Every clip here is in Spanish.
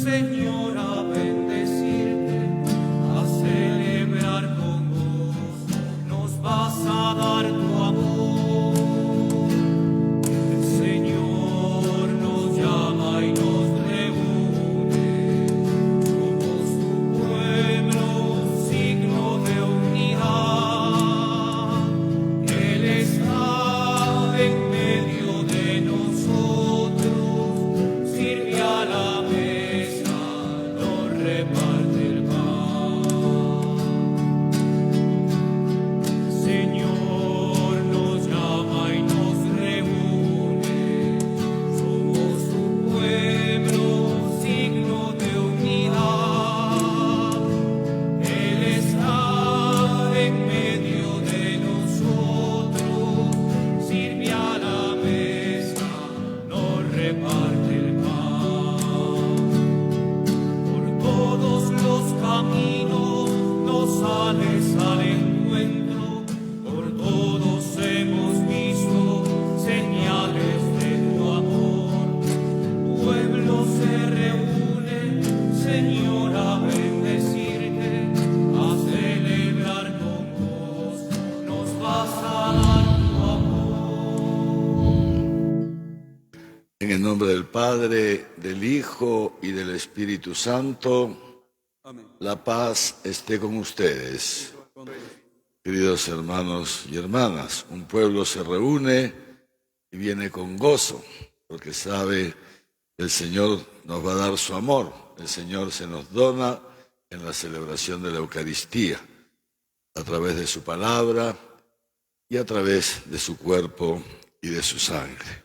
Señor, a bendecirte, a celebrar con vos, nos vas a dar tu amor. El Señor nos llama y nos reúne, somos tu pueblo, signo de unidad. Él está en medio de nosotros, sirve a la mesa, nos reparte el pan. Señor nos llama y nos reúne, somos tu pueblo, signo de unidad. Él está en medio de nosotros, sirve a la mesa, nos reparte el pan. Por todos los caminos nos sales al encuentro, por todos hemos visto señales de tu amor. Pueblo se reúne, Señor, a bendecirte, a celebrar con vos, nos vas a dar tu amor. En el nombre del Padre, del Hijo y del Espíritu Santo, Amén. la paz esté con ustedes. Queridos hermanos y hermanas, un pueblo se reúne y viene con gozo, porque sabe que el Señor nos va a dar su amor. El Señor se nos dona en la celebración de la Eucaristía, a través de su palabra y a través de su cuerpo y de su sangre.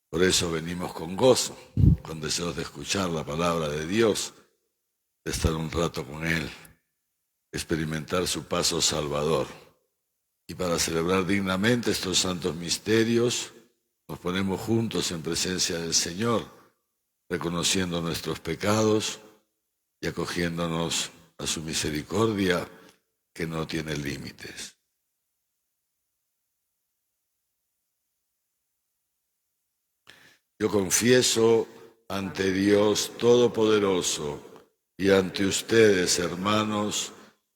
Por eso venimos con gozo, con deseos de escuchar la palabra de Dios, de estar un rato con Él, experimentar su paso salvador. Y para celebrar dignamente estos santos misterios, nos ponemos juntos en presencia del Señor, reconociendo nuestros pecados y acogiéndonos a su misericordia que no tiene límites. Yo confieso ante Dios Todopoderoso y ante ustedes, hermanos,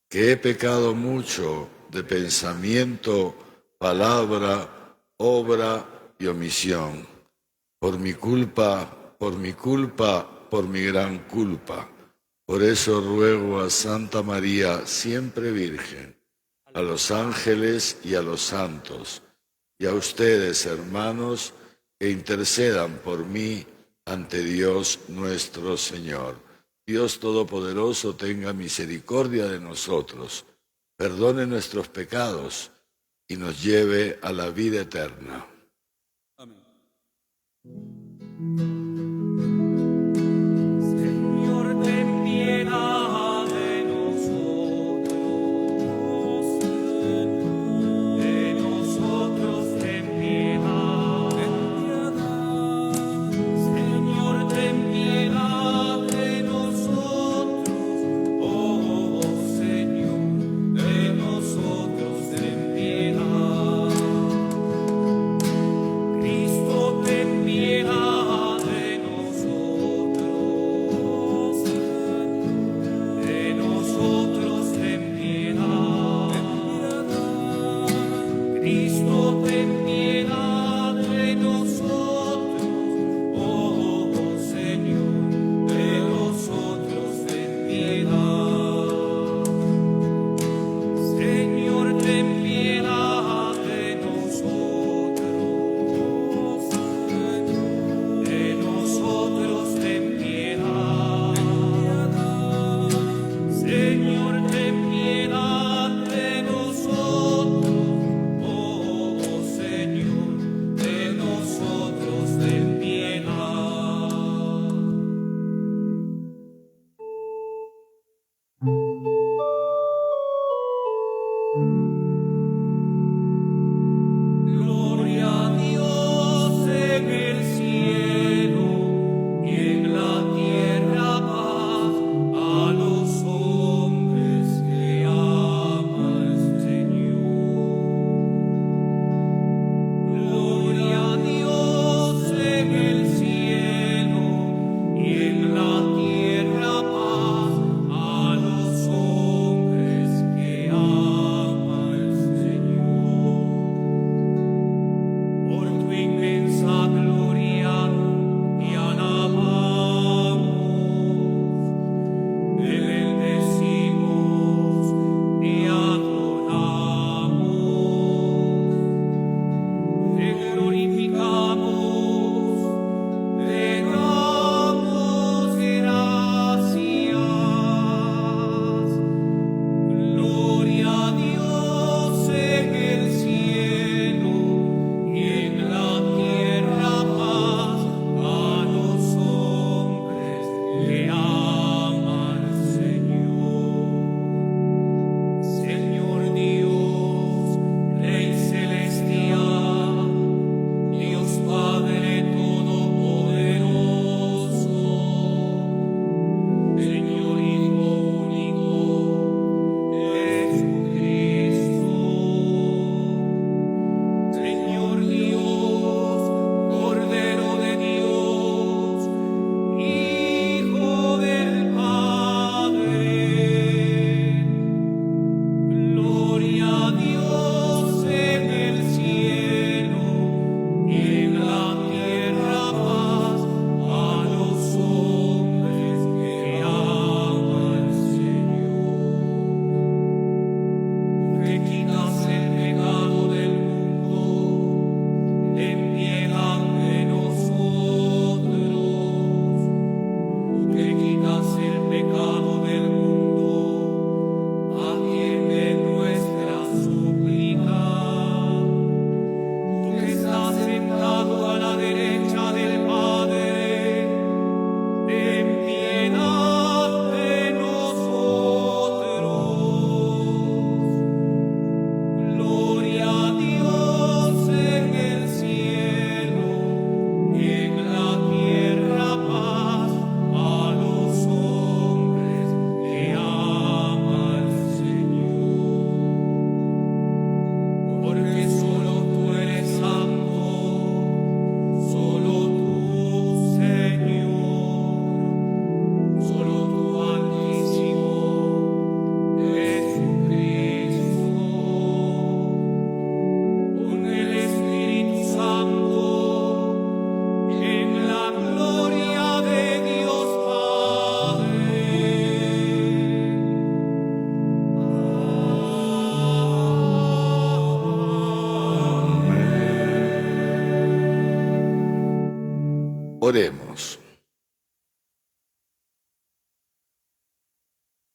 que he pecado mucho de pensamiento, palabra, obra y omisión. Por mi culpa, por mi gran culpa. Por eso ruego a Santa María, siempre Virgen, a los ángeles y a los santos, y a ustedes, hermanos, que intercedan por mí ante Dios nuestro Señor. Dios Todopoderoso tenga misericordia de nosotros, perdone nuestros pecados y nos lleve a la vida eterna. Amén. Señor, ten piedad de nosotros ten piedad. Señor, ten piedad de nosotros, oh Señor, de nosotros ten piedad. Cristo, ten piedad de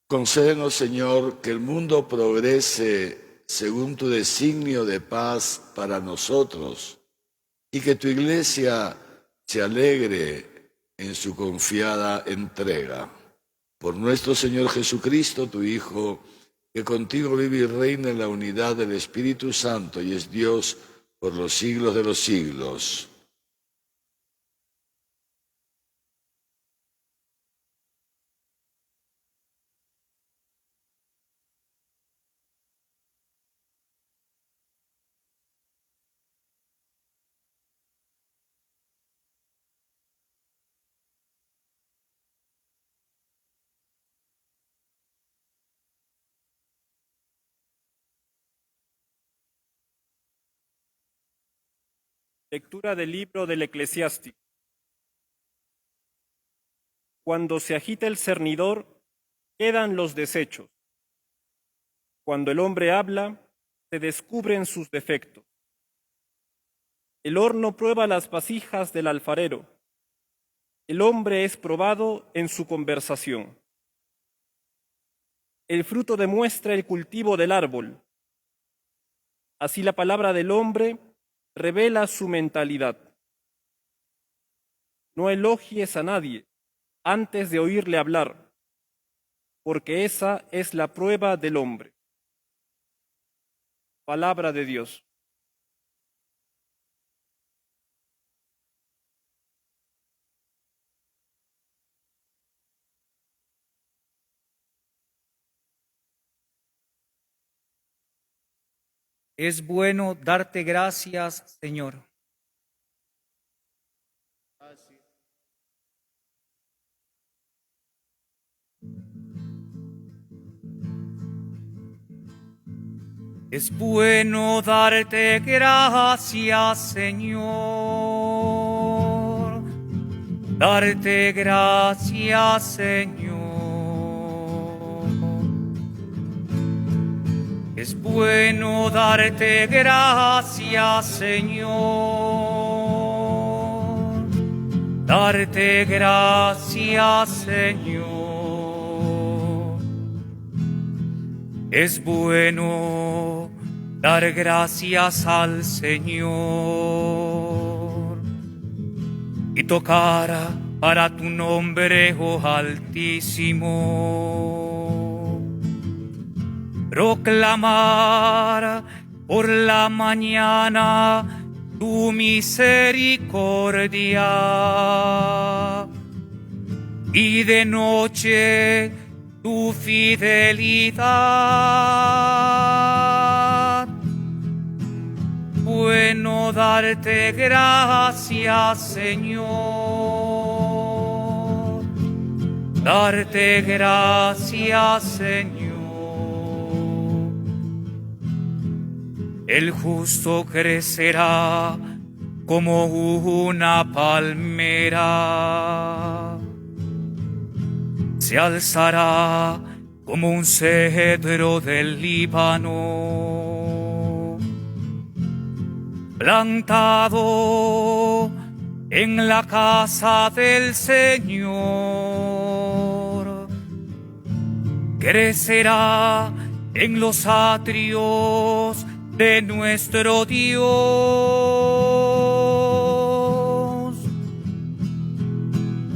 Concédenos, Señor, que el mundo progrese según tu designio de paz para nosotros y que tu Iglesia se alegre en su confiada entrega. Por nuestro Señor Jesucristo, tu Hijo, que contigo vive y reina en la unidad del Espíritu Santo y es Dios por los siglos de los siglos. Lectura del libro del Eclesiástico. Cuando se agita el cernidor, quedan los desechos. Cuando el hombre habla, se descubren sus defectos. El horno prueba las vasijas del alfarero. El hombre es probado en su conversación. El fruto demuestra el cultivo del árbol. Así la palabra del hombre revela su mentalidad. No elogies a nadie antes de oírle hablar, porque esa es la prueba del hombre. Palabra de Dios. Es bueno darte gracias, Señor. Es bueno darte gracias, Señor. Darte gracias, Señor. Es bueno darte gracias, Señor. Darte gracias, Señor. Es bueno dar gracias al Señor y tocar para tu nombre, oh Altísimo. Proclamar por la mañana tu misericordia y de noche tu fidelidad. Bueno darte gracias, Señor. Darte gracias, Señor. El justo crecerá como una palmera, se alzará como un cedro del Líbano, plantado en la casa del Señor. Crecerá en los atrios de nuestro Dios.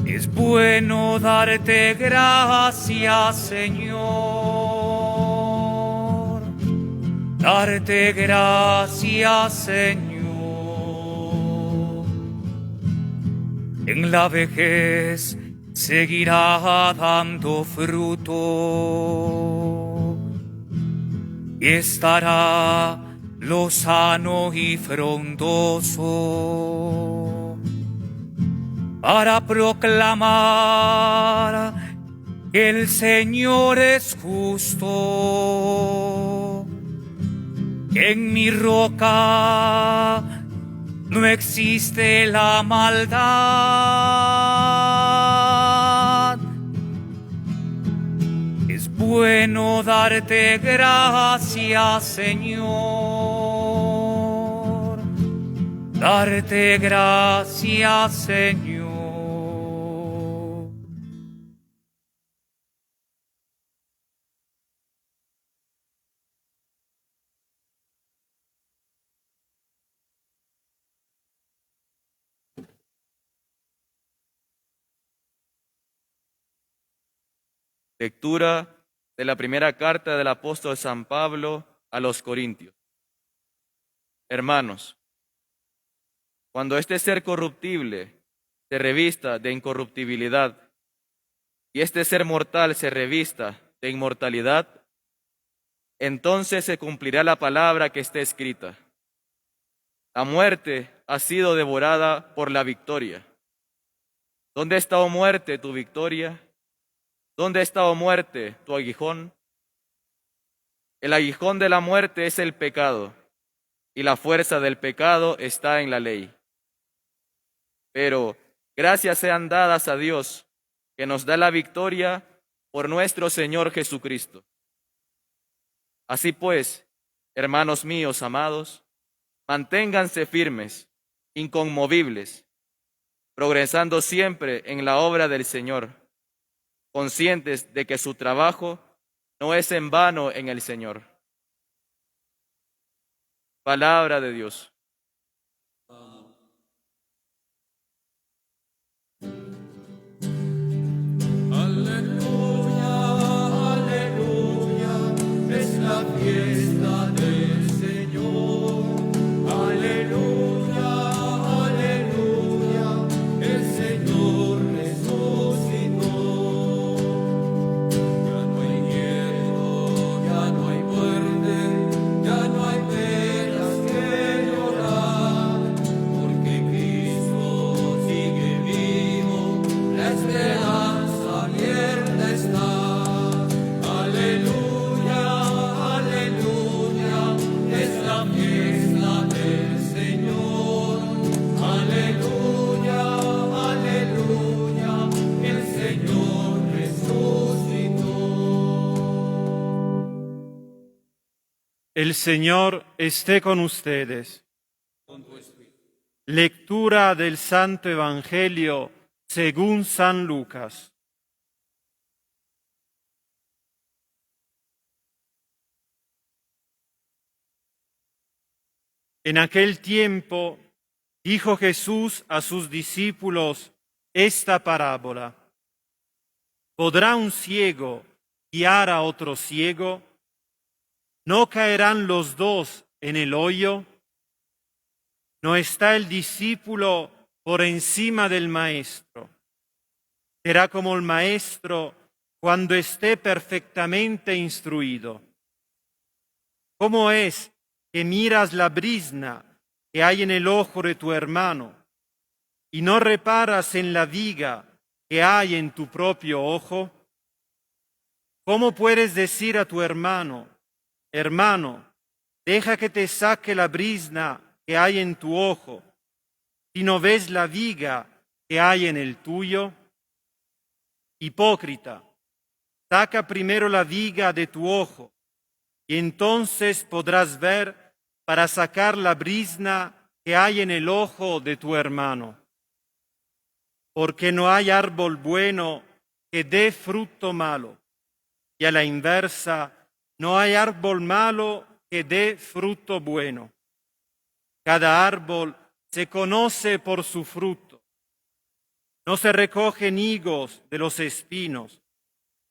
Es bueno darte gracias, Señor. Darte gracias, Señor. En la vejez seguirá dando fruto y estará lozano y frondoso para proclamar que el Señor es justo, que en mi roca no existe la maldad. Es bueno darte gracias, Señor. Darte gracias, Señor. Lectura de la primera carta del apóstol San Pablo a los Corintios. Hermanos, cuando este ser corruptible se revista de incorruptibilidad y este ser mortal se revista de inmortalidad, entonces se cumplirá la palabra que está escrita: la muerte ha sido devorada por la victoria. ¿Dónde está, oh muerte, tu victoria? ¿Dónde está, oh muerte, tu aguijón? El aguijón de la muerte es el pecado, y la fuerza del pecado está en la ley. Pero gracias sean dadas a Dios, que nos da la victoria por nuestro Señor Jesucristo. Así pues, hermanos míos amados, manténganse firmes, inconmovibles, progresando siempre en la obra del Señor, conscientes de que su trabajo no es en vano en el Señor. Palabra de Dios. Aleluya, aleluya, es la fiesta del Señor. Aleluya, aleluya, el Señor resucitó. Ya no hay miedo, ya no hay muerte, ya no hay penas que llorar, porque Cristo sigue vivo, la esperanza abierta está. Aleluya, aleluya, es la fiesta del Señor. Aleluya, aleluya, el Señor resucitó. El Señor esté con ustedes. Lectura del Santo Evangelio según San Lucas. En aquel tiempo dijo Jesús a sus discípulos esta parábola: ¿podrá un ciego guiar a otro ciego? ¿No caerán los dos en el hoyo? ¿No está el discípulo por encima del maestro? Será como el maestro cuando esté perfectamente instruido. ¿Cómo es que miras la brizna que hay en el ojo de tu hermano y no reparas en la viga que hay en tu propio ojo? ¿Cómo puedes decir a tu hermano: hermano, deja que te saque la brizna que hay en tu ojo, si no ves la viga que hay en el tuyo? Hipócrita, saca primero la viga de tu ojo, y entonces podrás ver para sacar la brizna que hay en el ojo de tu hermano. Porque no hay árbol bueno que dé fruto malo, y a la inversa, no hay árbol malo que dé fruto bueno. Cada árbol se conoce por su fruto. No se recogen higos de los espinos,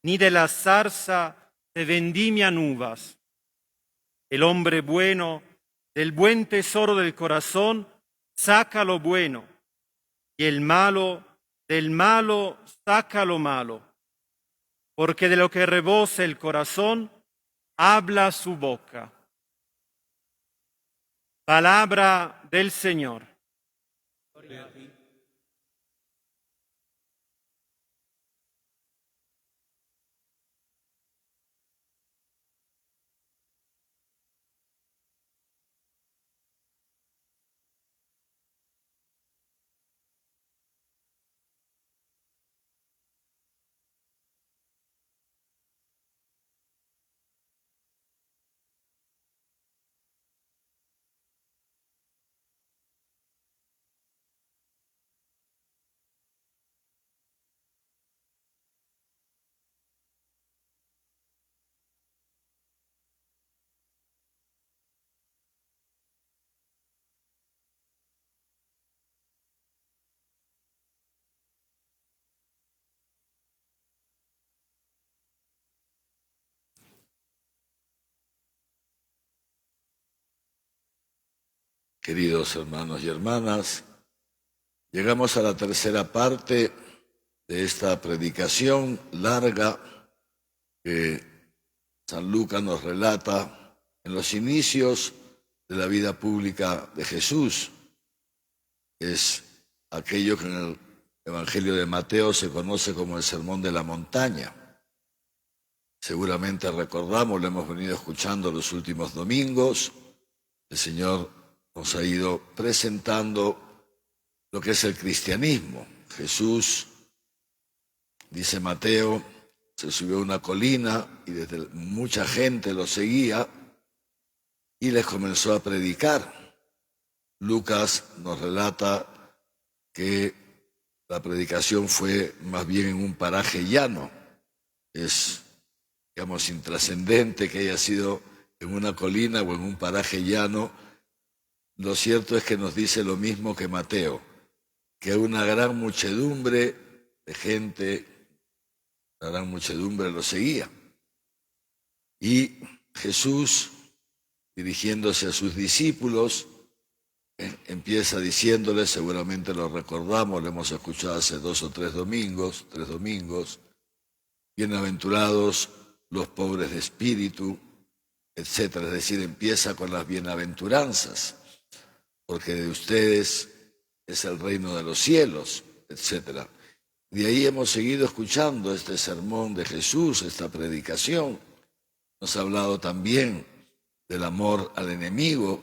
ni de la zarza se vendimian uvas. El hombre bueno del buen tesoro del corazón saca lo bueno, y el malo del malo saca lo malo. Porque de lo que rebosa el corazón, habla su boca. Palabra del Señor. Queridos hermanos y hermanas, llegamos a la tercera parte de esta predicación larga que San Lucas nos relata en los inicios de la vida pública de Jesús. Es aquello que en el Evangelio de Mateo se conoce como el Sermón de la Montaña. Seguramente recordamos, lo hemos venido escuchando los últimos domingos. El Señor nos ha ido presentando lo que es el cristianismo. Jesús, dice Mateo, se subió a una colina y desde mucha gente lo seguía y les comenzó a predicar. Lucas nos relata que la predicación fue más bien en un paraje llano. Es, digamos, intrascendente que haya sido en una colina o en un paraje llano. Lo cierto es que nos dice lo mismo que Mateo, que una gran muchedumbre de gente, una gran muchedumbre lo seguía. Y Jesús, dirigiéndose a sus discípulos, empieza diciéndoles, seguramente lo recordamos, lo hemos escuchado hace 2 o 3 domingos, bienaventurados los pobres de espíritu, etcétera. Es decir, empieza con las bienaventuranzas, porque de ustedes es el reino de los cielos, etcétera. De ahí hemos seguido escuchando este sermón de Jesús, esta predicación. Nos ha hablado también del amor al enemigo,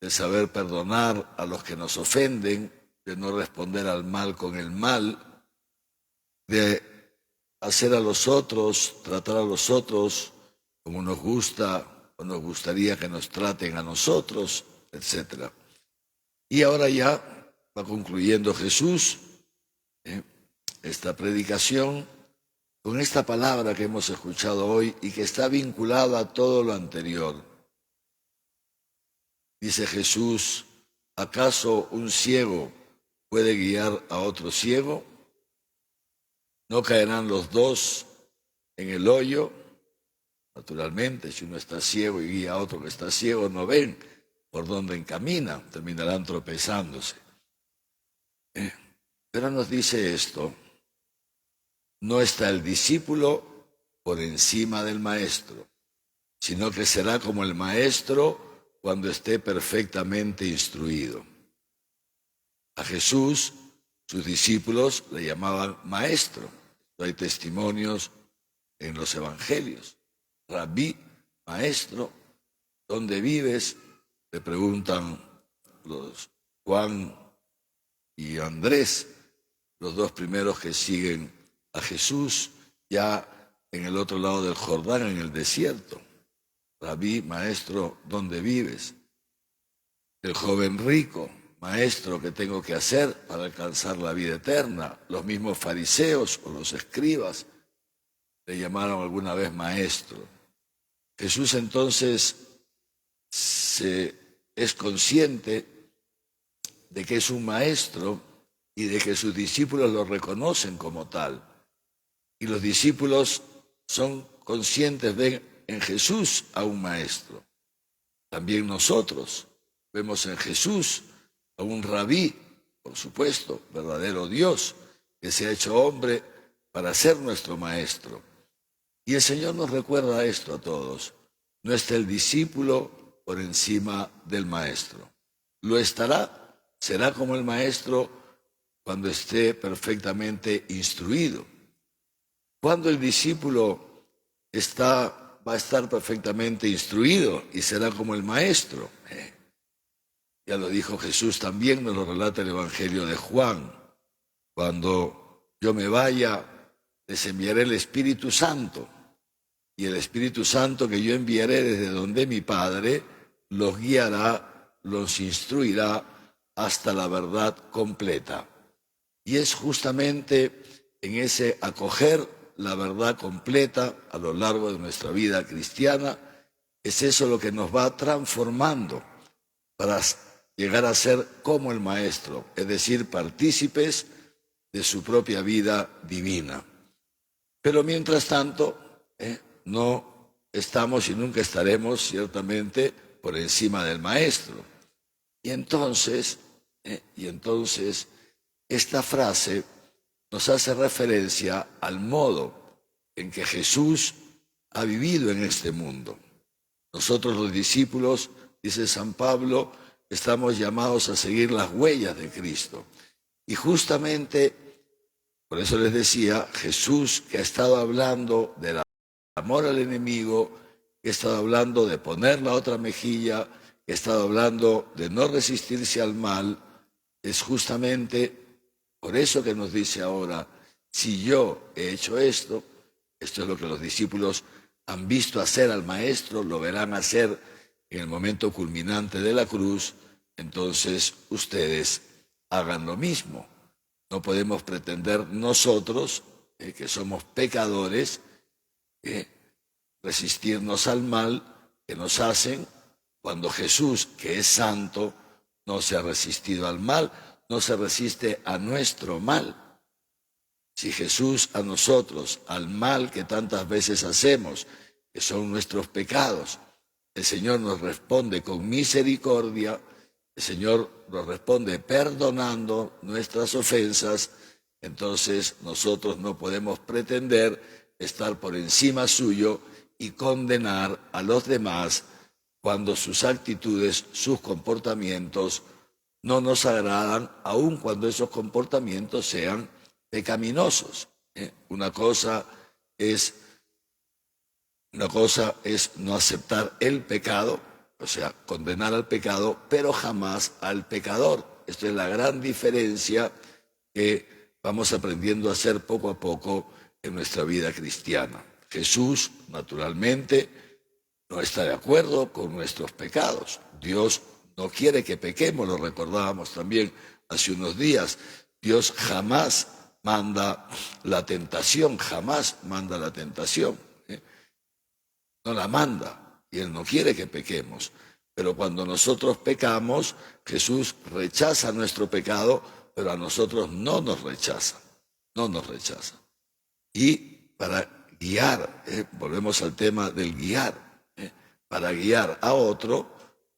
de saber perdonar a los que nos ofenden, de no responder al mal con el mal, de hacer a los otros, tratar a los otros como nos gusta o nos gustaría que nos traten a nosotros, etc. Y ahora ya va concluyendo Jesús esta predicación con esta palabra que hemos escuchado hoy y que está vinculada a todo lo anterior. Dice Jesús, ¿acaso un ciego puede guiar a otro ciego? ¿No caerán los dos en el hoyo? Naturalmente, si uno está ciego y guía a otro que está ciego, no ven por dónde encaminan, terminarán tropezándose. Pero nos dice esto, no está el discípulo por encima del maestro, sino que será como el maestro cuando esté perfectamente instruido. A Jesús, sus discípulos le llamaban maestro. Hay testimonios en los evangelios. Rabí, maestro, ¿dónde vives? Le preguntan los Juan y Andrés, los dos primeros que siguen a Jesús, ya en el otro lado del Jordán, en el desierto. Rabí, maestro, ¿dónde vives? El joven rico, maestro, ¿qué tengo que hacer para alcanzar la vida eterna? Los mismos fariseos o los escribas le llamaron alguna vez maestro. Jesús entonces es consciente de que es un maestro y de que sus discípulos lo reconocen como tal. Y los discípulos son conscientes, ven en Jesús a un maestro. También nosotros vemos en Jesús a un rabí, por supuesto, verdadero Dios, que se ha hecho hombre para ser nuestro maestro. Y el Señor nos recuerda esto a todos. No está el discípulo por encima del maestro. Lo estará, será como el maestro cuando esté perfectamente instruido. Cuando el discípulo va a estar perfectamente instruido y será como el maestro. Ya lo dijo Jesús también, nos lo relata el Evangelio de Juan. Cuando yo me vaya, les enviaré el Espíritu Santo. Y el Espíritu Santo que yo enviaré desde donde mi Padre los guiará, los instruirá hasta la verdad completa. Y es justamente en ese acoger la verdad completa a lo largo de nuestra vida cristiana, es eso lo que nos va transformando para llegar a ser como el Maestro, es decir, partícipes de su propia vida divina. Pero mientras tanto, no estamos y nunca estaremos ciertamente por encima del Maestro. Y entonces esta frase nos hace referencia al modo en que Jesús ha vivido en este mundo. Nosotros los discípulos, dice San Pablo, estamos llamados a seguir las huellas de Cristo. Y justamente, por eso les decía, Jesús, que ha estado hablando del amor al enemigo, que ha estado hablando de poner la otra mejilla, que ha estado hablando de no resistirse al mal, es justamente por eso que nos dice ahora, si yo he hecho esto es lo que los discípulos han visto hacer al Maestro, lo verán hacer en el momento culminante de la cruz, entonces ustedes hagan lo mismo. No podemos pretender nosotros, que somos pecadores, resistirnos al mal que nos hacen cuando Jesús, que es santo, no se ha resistido al mal, no se resiste a nuestro mal. Si Jesús a nosotros, al mal que tantas veces hacemos, que son nuestros pecados, el Señor nos responde con misericordia, el Señor nos responde perdonando nuestras ofensas, entonces nosotros no podemos pretender estar por encima suyo y condenar a los demás cuando sus actitudes, sus comportamientos no nos agradan, aun cuando esos comportamientos sean pecaminosos. Una cosa es no aceptar el pecado, o sea, condenar al pecado, pero jamás al pecador. Esta es la gran diferencia que vamos aprendiendo a hacer poco a poco en nuestra vida cristiana. Jesús, naturalmente, no está de acuerdo con nuestros pecados. Dios no quiere que pequemos, lo recordábamos también hace unos días. Dios jamás manda la tentación, jamás manda la tentación. No la manda, y Él no quiere que pequemos. Pero cuando nosotros pecamos, Jesús rechaza nuestro pecado, pero a nosotros no nos rechaza, no nos rechaza. Y para guiar, volvemos al tema del guiar, para guiar a otro,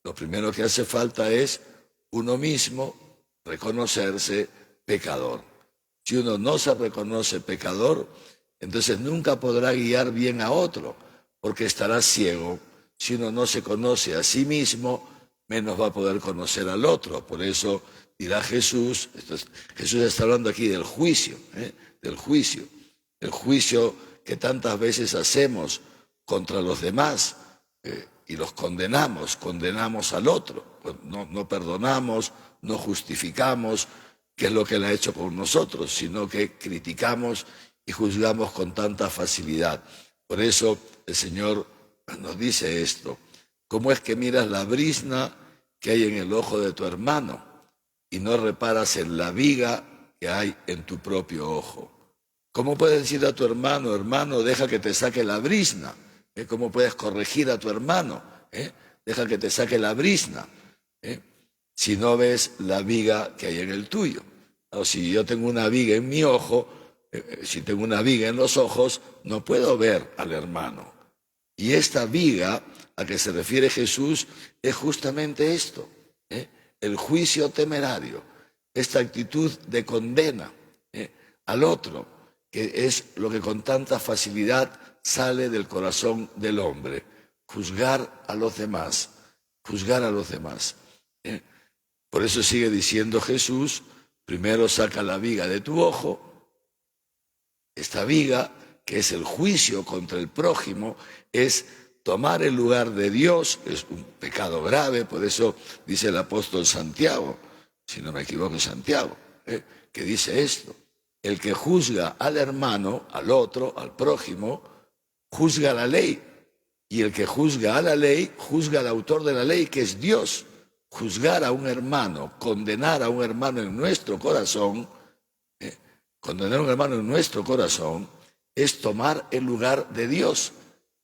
lo primero que hace falta es uno mismo reconocerse pecador. Si uno no se reconoce pecador, entonces nunca podrá guiar bien a otro, porque estará ciego. Si uno no se conoce a sí mismo, menos va a poder conocer al otro. Por eso dirá Jesús, Jesús está hablando aquí del juicio, del juicio. El juicio que tantas veces hacemos contra los demás y los condenamos al otro. Pues no perdonamos, no justificamos qué es lo que Él ha hecho con nosotros, sino que criticamos y juzgamos con tanta facilidad. Por eso el Señor nos dice esto: ¿cómo es que miras la brizna que hay en el ojo de tu hermano y no reparas en la viga que hay en tu propio ojo? ¿Cómo puedes decir a tu hermano, hermano, deja que te saque la brizna? ¿Cómo puedes corregir a tu hermano? Deja que te saque la brizna. Si no ves la viga que hay en el tuyo. O si yo tengo una viga en mi ojo, si tengo una viga en los ojos, no puedo ver al hermano. Y esta viga a que se refiere Jesús es justamente esto, el juicio temerario, esta actitud de condena al otro, que es lo que con tanta facilidad sale del corazón del hombre, juzgar a los demás, juzgar a los demás. Por eso sigue diciendo Jesús, primero saca la viga de tu ojo. Esta viga, que es el juicio contra el prójimo, es tomar el lugar de Dios, es un pecado grave. Por eso dice el apóstol Santiago, si no me equivoco Santiago, que dice esto: el que juzga al hermano, al otro, al prójimo, juzga la ley, y el que juzga a la ley, juzga al autor de la ley, que es Dios. Juzgar a un hermano, condenar a un hermano en nuestro corazón, condenar a un hermano en nuestro corazón, es tomar el lugar de Dios,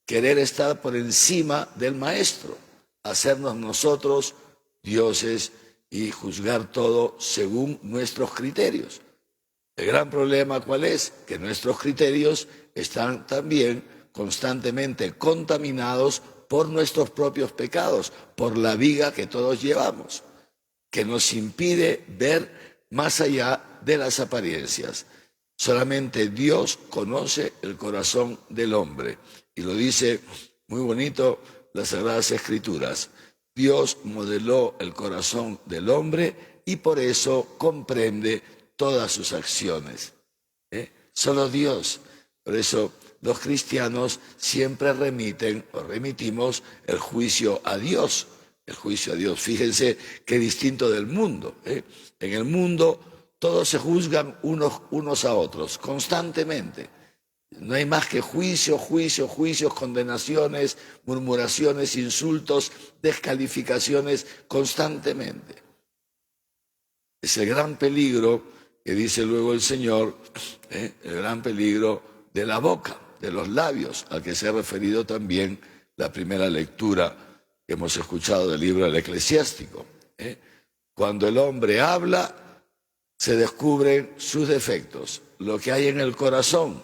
querer estar por encima del Maestro, hacernos nosotros dioses y juzgar todo según nuestros criterios. El gran problema, ¿cuál es? Que nuestros criterios están también constantemente contaminados por nuestros propios pecados, por la viga que todos llevamos. que nos impide ver más allá de las apariencias. Solamente Dios conoce el corazón del hombre. Y lo dice muy bonito las Sagradas Escrituras. Dios modeló el corazón del hombre y por eso comprende todas sus acciones. Solo Dios. Por eso los cristianos siempre remitimos el juicio a Dios. El juicio a Dios. Fíjense qué distinto del mundo. En el mundo todos se juzgan unos a otros, constantemente. No hay más que juicios, condenaciones, murmuraciones, insultos, descalificaciones, constantemente. Es el gran peligro que dice luego el Señor, el gran peligro de la boca, de los labios, al que se ha referido también la primera lectura que hemos escuchado del libro del Eclesiástico. Cuando el hombre habla, se descubren sus defectos, lo que hay en el corazón.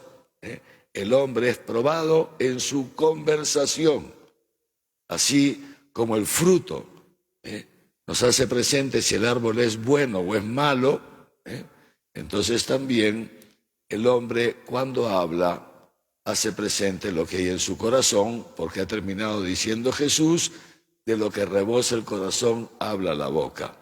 El hombre es probado en su conversación, así como el fruto nos hace presente si el árbol es bueno o es malo. Entonces también el hombre cuando habla hace presente lo que hay en su corazón, porque ha terminado diciendo Jesús, de lo que rebosa el corazón habla la boca.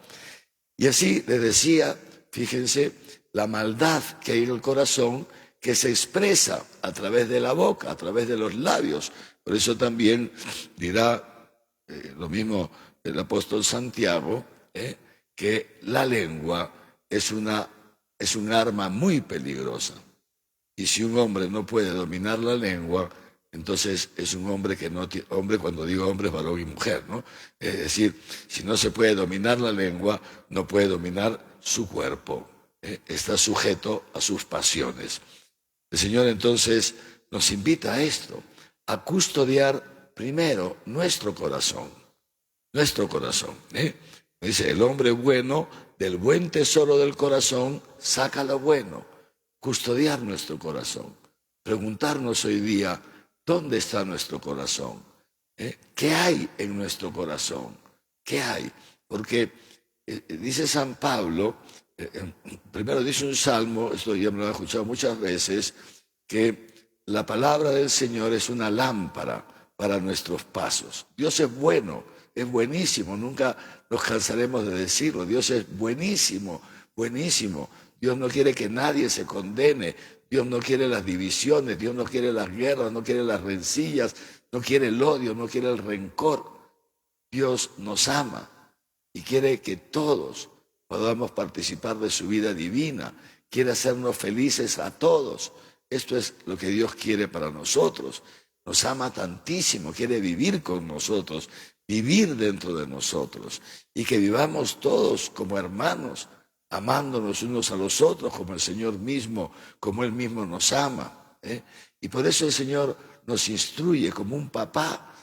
Y así les decía, fíjense, la maldad que hay en el corazón que se expresa a través de la boca, a través de los labios. Por eso también dirá lo mismo el apóstol Santiago, que la lengua es un arma muy peligrosa. Y si un hombre no puede dominar la lengua, entonces es un hombre que no tiene, hombre cuando digo hombre es varón y mujer, ¿no? Es decir, si no se puede dominar la lengua, no puede dominar su cuerpo, está sujeto a sus pasiones. El Señor entonces nos invita a esto, a custodiar primero nuestro corazón. Dice, el hombre bueno, del buen tesoro del corazón, saca lo bueno. Custodiar nuestro corazón. Preguntarnos hoy día, ¿dónde está nuestro corazón? ¿Qué hay en nuestro corazón? ¿Qué hay? Porque dice San Pablo, primero dice un salmo, esto ya me lo he escuchado muchas veces, que la palabra del Señor es una lámpara para nuestros pasos. Dios es bueno, es buenísimo, nunca nos cansaremos de decirlo. Dios es buenísimo, buenísimo. Dios no quiere que nadie se condene. Dios no quiere las divisiones, Dios no quiere las guerras, no quiere las rencillas, no quiere el odio, no quiere el rencor. Dios nos ama y quiere que todos podamos participar de su vida divina. Quiere hacernos felices a todos. Esto es lo que Dios quiere para nosotros. Nos ama tantísimo, quiere vivir con nosotros, vivir dentro de nosotros y que vivamos todos como hermanos, amándonos unos a los otros como el Señor mismo, como Él mismo nos ama. Y por eso el Señor nos instruye como un papá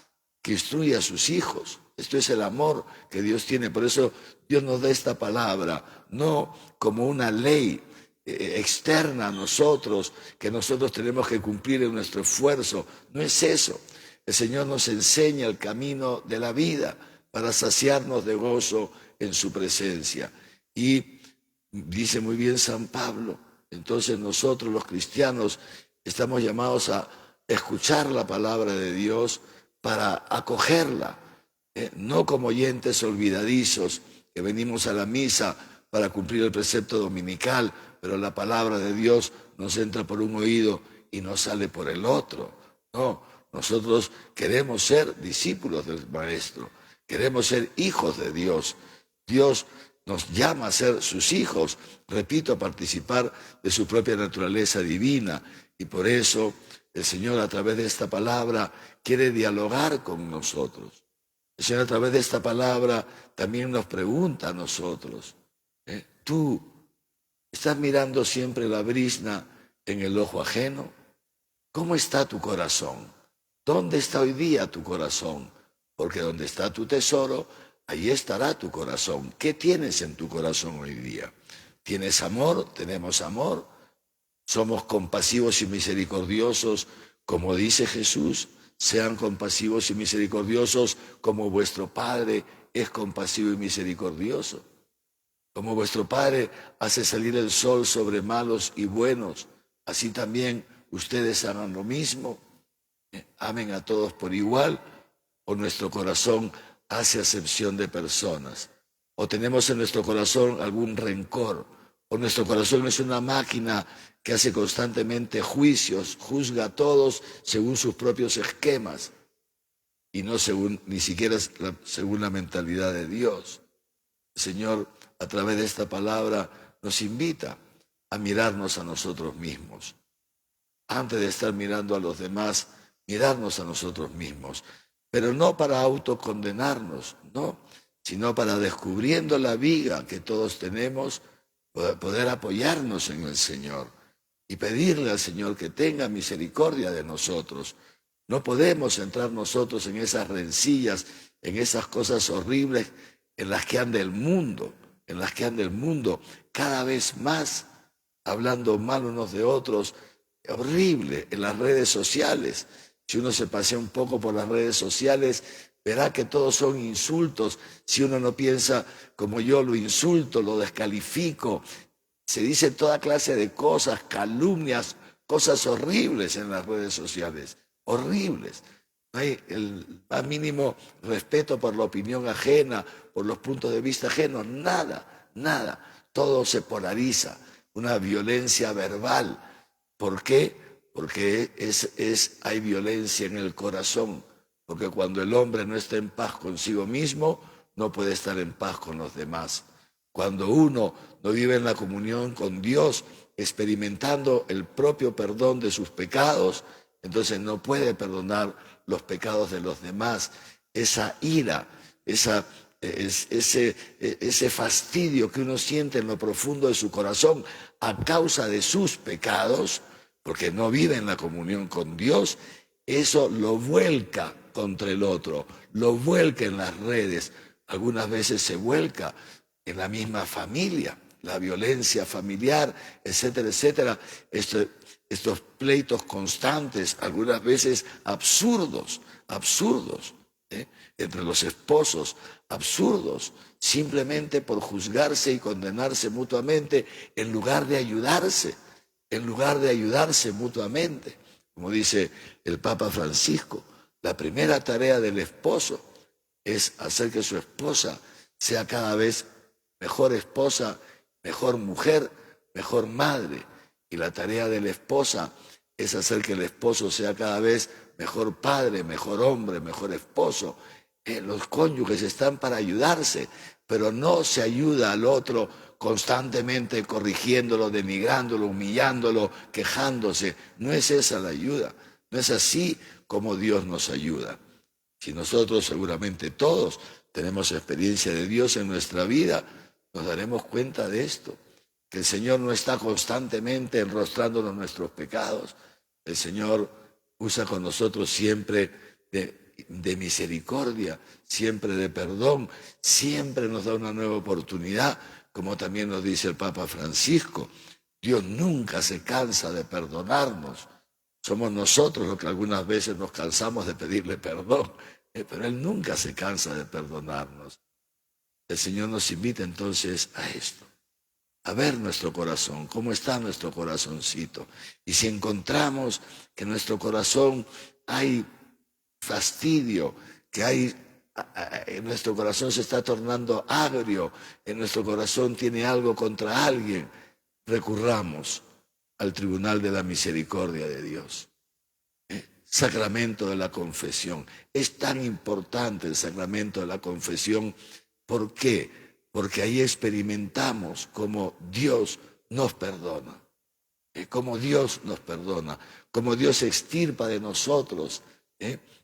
que instruye a sus hijos. Esto es el amor que Dios tiene. Por eso Dios nos da esta palabra, no como una ley externa a nosotros, que nosotros tenemos que cumplir en nuestro esfuerzo. No es eso. El Señor nos enseña el camino de la vida para saciarnos de gozo en su presencia. Y dice muy bien San Pablo, entonces nosotros los cristianos estamos llamados a escuchar la palabra de Dios para acogerla, no como oyentes olvidadizos que venimos a la misa para cumplir el precepto dominical, pero la palabra de Dios nos entra por un oído y nos sale por el otro. No, nosotros queremos ser discípulos del Maestro, queremos ser hijos de Dios. Dios nos llama a ser sus hijos, repito, a participar de su propia naturaleza divina. Y por eso el Señor a través de esta palabra quiere dialogar con nosotros. El Señor a través de esta palabra también nos pregunta a nosotros, ¿tú estás mirando siempre la brizna en el ojo ajeno? ¿Cómo está tu corazón? ¿Dónde está hoy día tu corazón? Porque donde está tu tesoro, ahí estará tu corazón. ¿Qué tienes en tu corazón hoy día? ¿Tienes amor? ¿Tenemos amor? ¿Somos compasivos y misericordiosos? Como dice Jesús, sean compasivos y misericordiosos como vuestro Padre es compasivo y misericordioso. Como vuestro Padre hace salir el sol sobre malos y buenos, así también ustedes hagan lo mismo. Amen a todos por igual, o nuestro corazón hace acepción de personas, o tenemos en nuestro corazón algún rencor, o nuestro corazón es una máquina que hace constantemente juicios, juzga a todos según sus propios esquemas y no según, ni siquiera según la mentalidad de Dios. El Señor, a través de esta palabra, nos invita a mirarnos a nosotros mismos. Antes de estar mirando a los demás, mirarnos a nosotros mismos. Pero no para autocondenarnos, no, sino para, descubriendo la viga que todos tenemos, poder apoyarnos en el Señor y pedirle al Señor que tenga misericordia de nosotros. No podemos entrar nosotros en esas rencillas, en esas cosas horribles en las que anda el mundo, cada vez más, hablando mal unos de otros, horrible, en las redes sociales. Si uno se pasea un poco por las redes sociales, verá que todos son insultos. Si uno no piensa como yo, lo insulto, lo descalifico. Se dice toda clase de cosas, calumnias, cosas horribles en las redes sociales, horribles. No hay el más mínimo respeto por la opinión ajena, por los puntos de vista ajenos, nada, nada. Todo se polariza, una violencia verbal. ¿Por qué? Porque hay violencia en el corazón. Porque cuando el hombre no está en paz consigo mismo, no puede estar en paz con los demás. Cuando uno no vive en la comunión con Dios, experimentando el propio perdón de sus pecados, entonces no puede perdonar los pecados de los demás. Esa ira, ese fastidio que uno siente en lo profundo de su corazón a causa de sus pecados, porque no vive en la comunión con Dios, eso lo vuelca contra el otro, lo vuelca en las redes. Algunas veces se vuelca en la misma familia, la violencia familiar, etcétera, etcétera. Estos pleitos constantes, algunas veces absurdos, entre los esposos, absurdos, simplemente por juzgarse y condenarse mutuamente en lugar de ayudarse mutuamente. Como dice el Papa Francisco, la primera tarea del esposo es hacer que su esposa sea cada vez mejor esposa, mejor mujer, mejor madre. Y la tarea de la esposa es hacer que el esposo sea cada vez mejor padre, mejor hombre, mejor esposo. Los cónyuges están para ayudarse, pero no se ayuda al otro constantemente corrigiéndolo, denigrándolo, humillándolo, quejándose. No es esa la ayuda, no es así como Dios nos ayuda. Si nosotros, seguramente todos, tenemos experiencia de Dios en nuestra vida, nos daremos cuenta de esto, que el Señor no está constantemente enrostrándonos nuestros pecados. El Señor usa con nosotros siempre de misericordia, siempre de perdón, siempre nos da una nueva oportunidad, como también nos dice el Papa Francisco. Dios nunca se cansa de perdonarnos. Somos nosotros los que algunas veces nos cansamos de pedirle perdón, pero Él nunca se cansa de perdonarnos. El Señor nos invita entonces a esto, a ver nuestro corazón, cómo está nuestro corazoncito. Y si encontramos que en nuestro corazón hay fastidio, que en nuestro corazón se está tornando agrio, en nuestro corazón tiene algo contra alguien, recurramos al tribunal de la misericordia de Dios. Sacramento de la confesión. Es tan importante el sacramento de la confesión. ¿Por qué? Porque ahí experimentamos cómo Dios nos perdona. Cómo Dios nos perdona. Cómo Dios extirpa de nosotros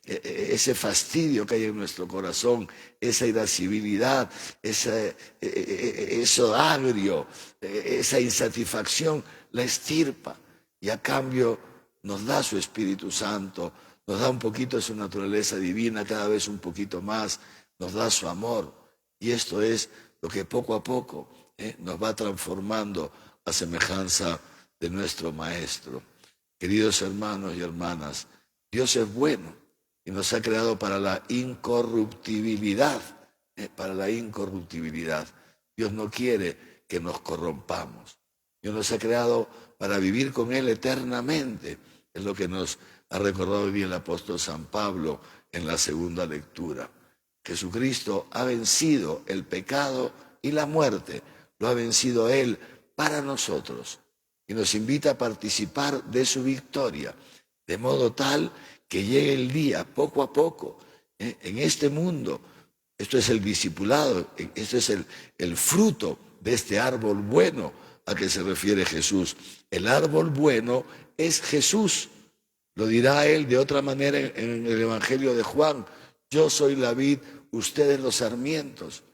ese fastidio que hay en nuestro corazón, esa irascibilidad, eso agrio, esa insatisfacción, la extirpa y a cambio nos da su Espíritu Santo, nos da un poquito de su naturaleza divina, cada vez un poquito más, nos da su amor. Y esto es lo que poco a poco nos va transformando a semejanza de nuestro Maestro. Queridos hermanos y hermanas, Dios es bueno y nos ha creado para la incorruptibilidad, Dios no quiere que nos corrompamos. Dios nos ha creado para vivir con Él eternamente. Es lo que nos ha recordado hoy el apóstol San Pablo en la segunda lectura. Jesucristo ha vencido el pecado y la muerte. Lo ha vencido Él para nosotros. Y nos invita a participar de su victoria. De modo tal que llegue el día, poco a poco, en este mundo. Esto es el discipulado, esto es el fruto de este árbol bueno a que se refiere Jesús. El árbol bueno es Jesús. Lo dirá él de otra manera en el Evangelio de Juan. Yo soy la vid, ustedes los sarmientos.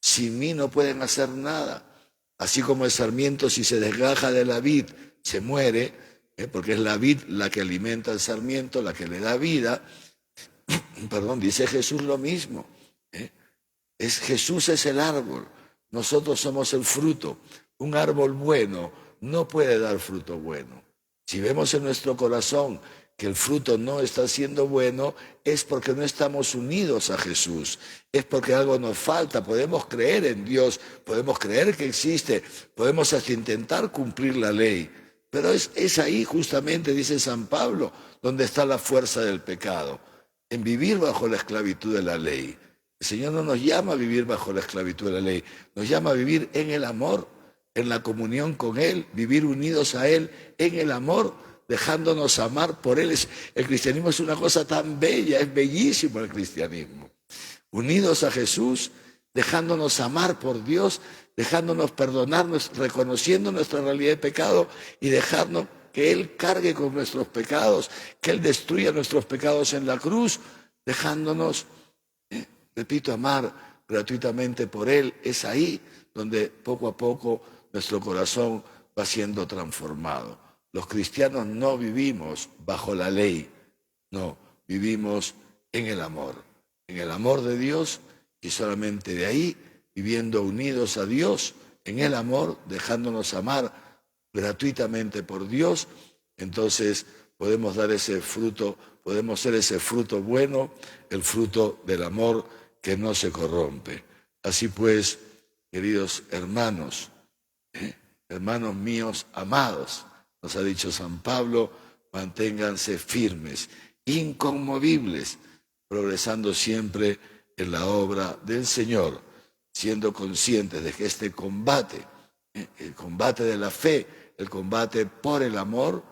Sin mí no pueden hacer nada. Así como el sarmiento, si se desgaja de la vid, se muere, porque es la vid la que alimenta al sarmiento, la que le da vida. Perdón, dice Jesús lo mismo. Jesús es el árbol, nosotros somos el fruto. Un árbol bueno no puede dar fruto bueno. Si vemos en nuestro corazón que el fruto no está siendo bueno, es porque no estamos unidos a Jesús, es porque algo nos falta. Podemos creer en Dios, podemos creer que existe, podemos hasta intentar cumplir la ley, pero es ahí justamente, dice San Pablo, donde está la fuerza del pecado, en vivir bajo la esclavitud de la ley. El Señor no nos llama a vivir bajo la esclavitud de la ley, nos llama a vivir en el amor, en la comunión con Él, vivir unidos a Él en el amor, dejándonos amar por Él. El cristianismo es una cosa tan bella, es bellísimo el cristianismo. Unidos a Jesús, dejándonos amar por Dios, dejándonos perdonarnos, reconociendo nuestra realidad de pecado y dejarnos que Él cargue con nuestros pecados, que Él destruya nuestros pecados en la cruz, dejándonos, repito, amar gratuitamente por Él. Es ahí donde poco a poco nuestro corazón va siendo transformado. Los cristianos no vivimos bajo la ley, no, vivimos en el amor de Dios, y solamente de ahí, viviendo unidos a Dios, en el amor, dejándonos amar gratuitamente por Dios, entonces podemos dar ese fruto, podemos ser ese fruto bueno, el fruto del amor que no se corrompe. Así pues, queridos hermanos, hermanos míos amados, nos ha dicho San Pablo, manténganse firmes, inconmovibles, progresando siempre en la obra del Señor, siendo conscientes de que este combate, el combate de la fe, el combate por el amor,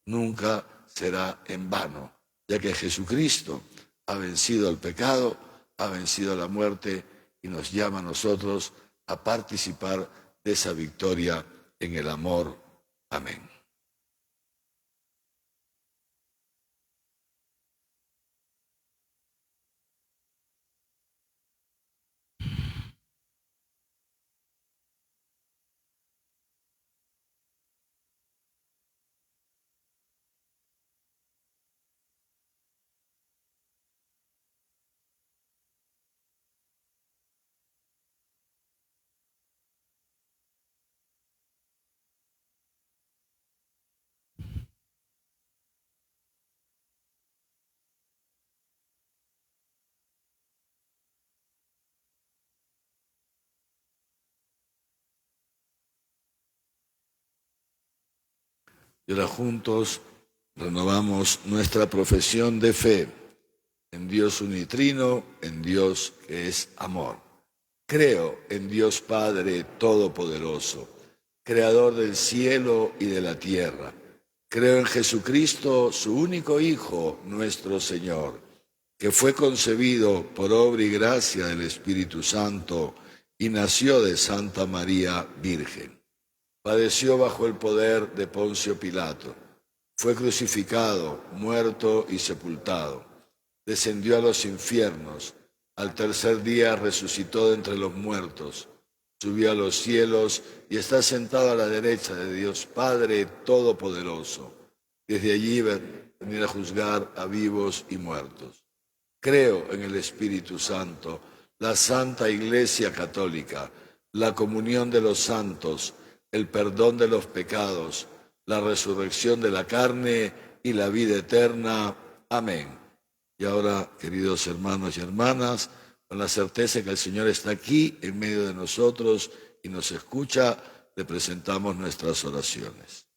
nunca será en vano, ya que Jesucristo ha vencido el pecado, ha vencido la muerte y nos llama a nosotros a participar de esa victoria en el amor. Amén. Y ahora juntos renovamos nuestra profesión de fe en Dios unitrino, en Dios que es amor. Creo en Dios Padre Todopoderoso, Creador del cielo y de la tierra. Creo en Jesucristo, su único Hijo, nuestro Señor, que fue concebido por obra y gracia del Espíritu Santo y nació de Santa María Virgen. Padeció bajo el poder de Poncio Pilato, fue crucificado, muerto y sepultado, descendió a los infiernos, al tercer día resucitó de entre los muertos, subió a los cielos y está sentado a la derecha de Dios Padre Todopoderoso. Desde allí venir a juzgar a vivos y muertos. Creo en el Espíritu Santo, la Santa Iglesia Católica, la comunión de los santos, el perdón de los pecados, la resurrección de la carne y la vida eterna. Amén. Y ahora, queridos hermanos y hermanas, con la certeza que el Señor está aquí en medio de nosotros y nos escucha, le presentamos nuestras oraciones.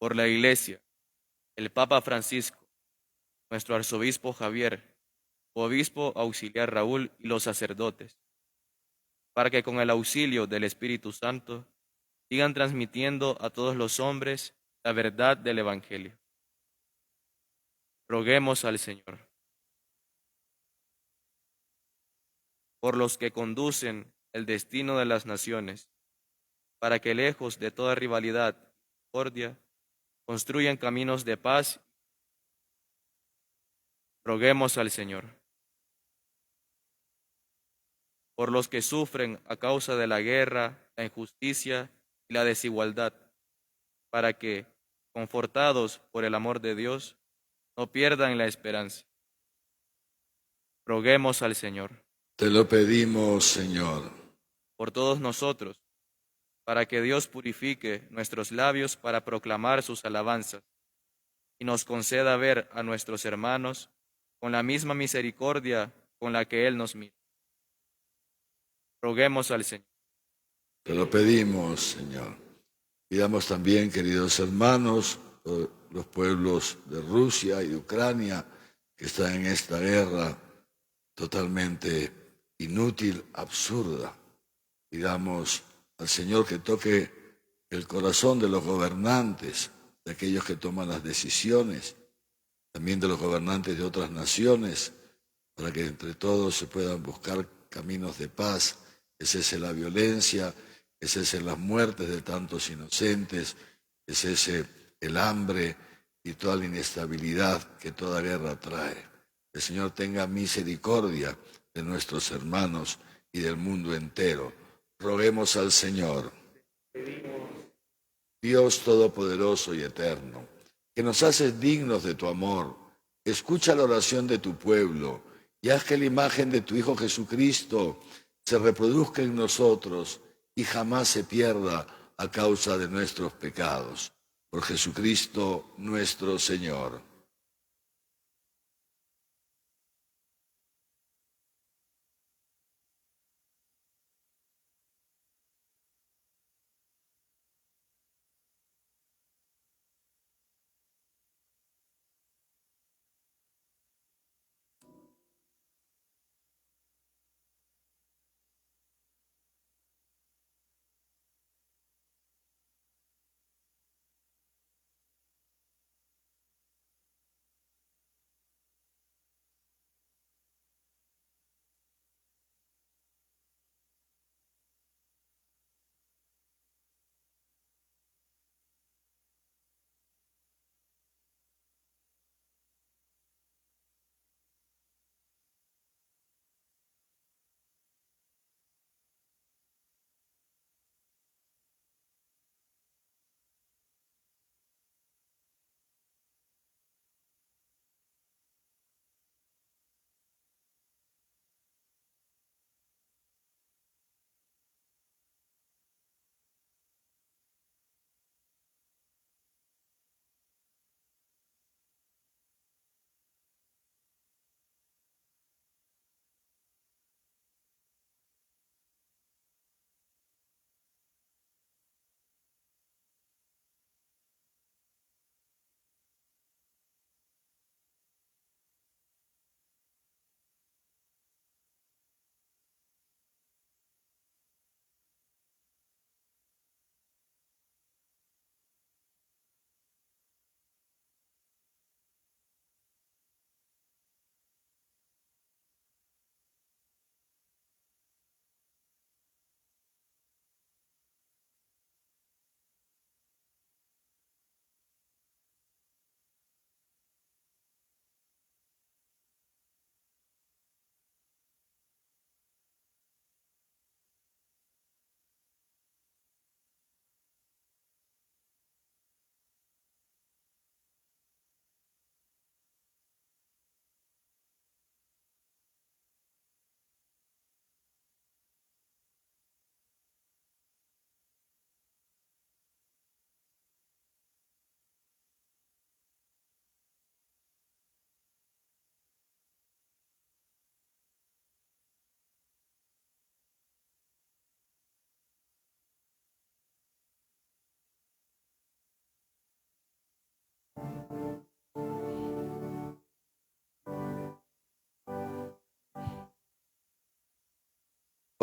Por la Iglesia, el Papa Francisco, nuestro arzobispo Javier, obispo auxiliar Raúl y los sacerdotes, para que con el auxilio del Espíritu Santo sigan transmitiendo a todos los hombres la verdad del Evangelio. Roguemos al Señor. Por los que conducen el destino de las naciones, para que lejos de toda rivalidad y discordia, construyan caminos de paz. Roguemos al Señor. Por los que sufren a causa de la guerra, la injusticia y la desigualdad, para que, confortados por el amor de Dios, no pierdan la esperanza. Roguemos al Señor. Te lo pedimos, Señor. Por todos nosotros, para que Dios purifique nuestros labios para proclamar sus alabanzas y nos conceda ver a nuestros hermanos con la misma misericordia con la que Él nos mira. Roguemos al Señor. Te lo pedimos, Señor. Pidamos también, queridos hermanos, por los pueblos de Rusia y de Ucrania que están en esta guerra totalmente inútil, absurda. Pidamos al Señor que toque el corazón de los gobernantes, de aquellos que toman las decisiones, también de los gobernantes de otras naciones, para que entre todos se puedan buscar caminos de paz, que cese la violencia, que cesen las muertes de tantos inocentes, que cese el hambre y toda la inestabilidad que toda guerra trae. El Señor tenga misericordia de nuestros hermanos y del mundo entero. Roguemos al Señor. Dios Todopoderoso y Eterno, que nos haces dignos de tu amor, escucha la oración de tu pueblo y haz que la imagen de tu Hijo Jesucristo se reproduzca en nosotros y jamás se pierda a causa de nuestros pecados. Por Jesucristo nuestro Señor.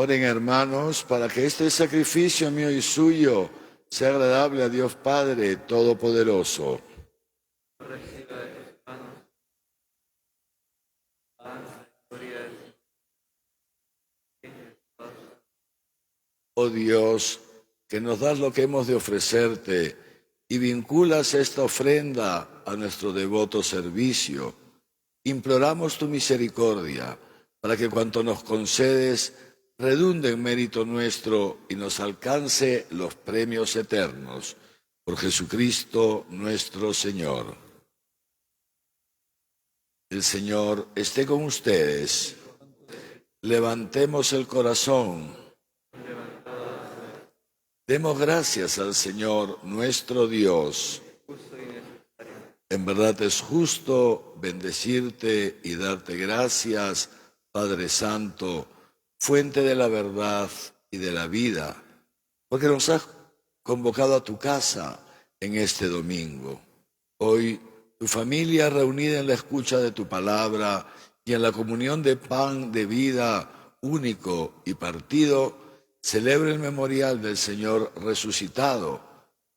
Oren, hermanos, para que este sacrificio mío y suyo sea agradable a Dios Padre Todopoderoso. Oh Dios, que nos das lo que hemos de ofrecerte y vinculas esta ofrenda a nuestro devoto servicio, imploramos tu misericordia para que cuanto nos concedes redunde en mérito nuestro y nos alcance los premios eternos. Por Jesucristo nuestro Señor. El Señor esté con ustedes. Levantemos el corazón. Demos gracias al Señor nuestro Dios. En verdad es justo bendecirte y darte gracias, Padre Santo, fuente de la verdad y de la vida, porque nos has convocado a tu casa en este domingo. Hoy, tu familia reunida en la escucha de tu palabra y en la comunión de pan de vida único y partido, celebra el memorial del Señor resucitado,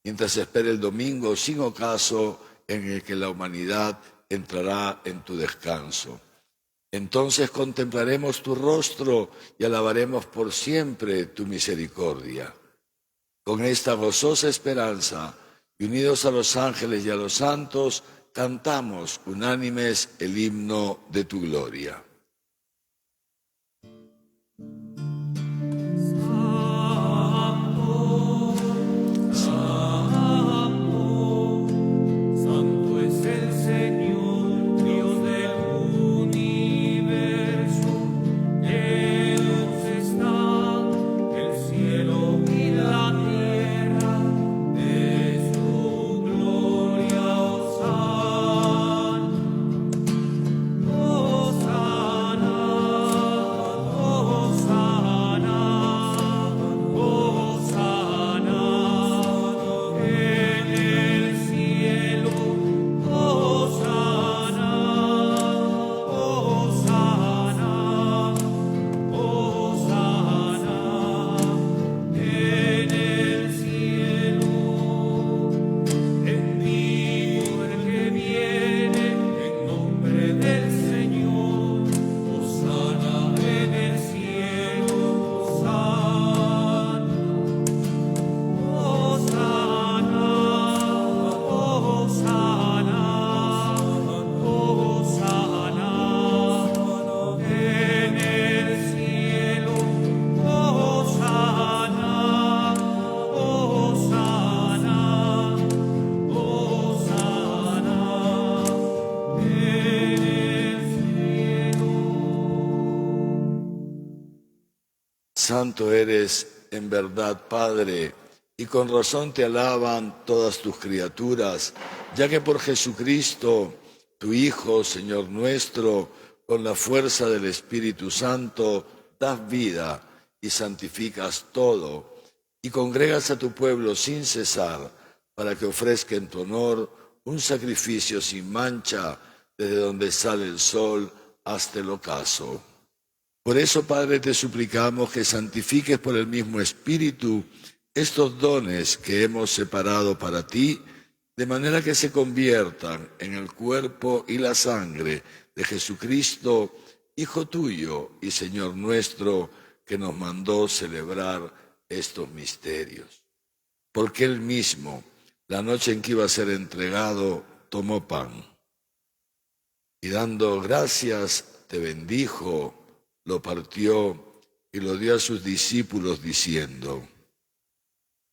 mientras espera el domingo sin ocaso en el que la humanidad entrará en tu descanso. Entonces contemplaremos tu rostro y alabaremos por siempre tu misericordia. Con esta gozosa esperanza, y unidos a los ángeles y a los santos, cantamos unánimes el himno de tu gloria. Santo eres en verdad, Padre, y con razón te alaban todas tus criaturas, ya que por Jesucristo, tu Hijo, Señor nuestro, con la fuerza del Espíritu Santo, das vida y santificas todo, y congregas a tu pueblo sin cesar, para que ofrezca en tu honor un sacrificio sin mancha, desde donde sale el sol hasta el ocaso. Por eso, Padre, te suplicamos que santifiques por el mismo Espíritu estos dones que hemos separado para ti, de manera que se conviertan en el cuerpo y la sangre de Jesucristo, Hijo tuyo y Señor nuestro, que nos mandó celebrar estos misterios. Porque Él mismo, la noche en que iba a ser entregado, tomó pan y dando gracias, te bendijo, lo partió y lo dio a sus discípulos diciendo: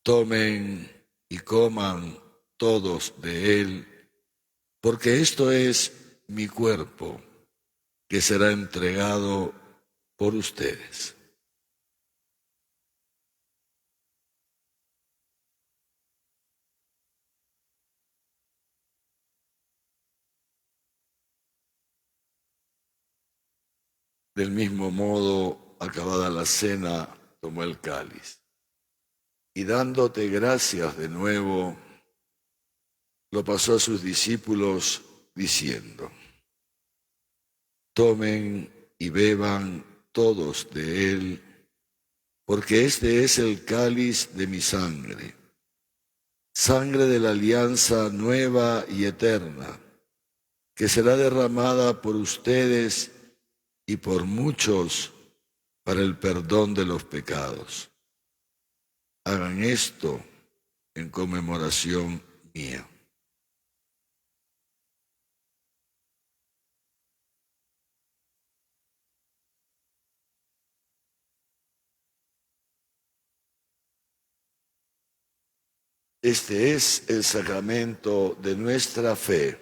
tomen y coman todos de él, porque esto es mi cuerpo, que será entregado por ustedes. Del mismo modo, acabada la cena, tomó el cáliz y dándote gracias de nuevo, lo pasó a sus discípulos diciendo: tomen y beban todos de él, porque este es el cáliz de mi sangre, sangre de la alianza nueva y eterna, que será derramada por ustedes y por muchos para el perdón de los pecados. Hagan esto en conmemoración mía. Este es el sacramento de nuestra fe.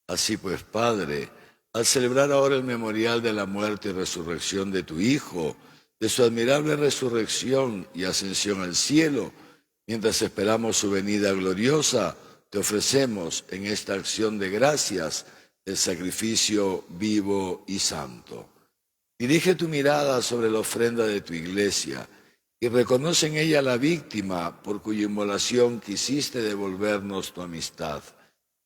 Así pues, Padre, al celebrar ahora el memorial de la muerte y resurrección de tu Hijo, de su admirable resurrección y ascensión al cielo, mientras esperamos su venida gloriosa, te ofrecemos en esta acción de gracias el sacrificio vivo y santo. Dirige tu mirada sobre la ofrenda de tu iglesia y reconoce en ella la víctima por cuya inmolación quisiste devolvernos tu amistad,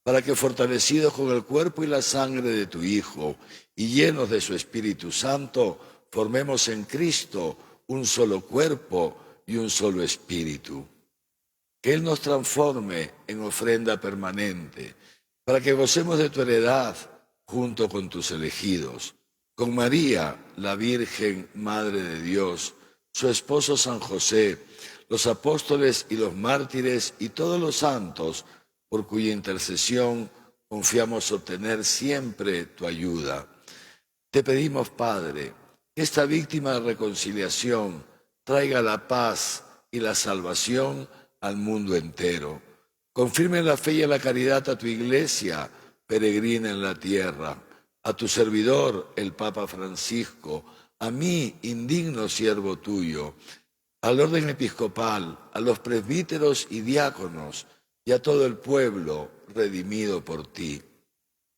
para que fortalecidos con el cuerpo y la sangre de tu Hijo y llenos de su Espíritu Santo, formemos en Cristo un solo cuerpo y un solo espíritu. Que Él nos transforme en ofrenda permanente, para que gocemos de tu heredad junto con tus elegidos, con María, la Virgen Madre de Dios, su esposo San José, los apóstoles y los mártires y todos los santos, por cuya intercesión confiamos obtener siempre tu ayuda. Te pedimos, Padre, que esta víctima de reconciliación traiga la paz y la salvación al mundo entero. Confirme la fe y la caridad a tu iglesia, peregrina en la tierra, a tu servidor, el Papa Francisco, a mí, indigno siervo tuyo, al orden episcopal, a los presbíteros y diáconos, y a todo el pueblo redimido por ti.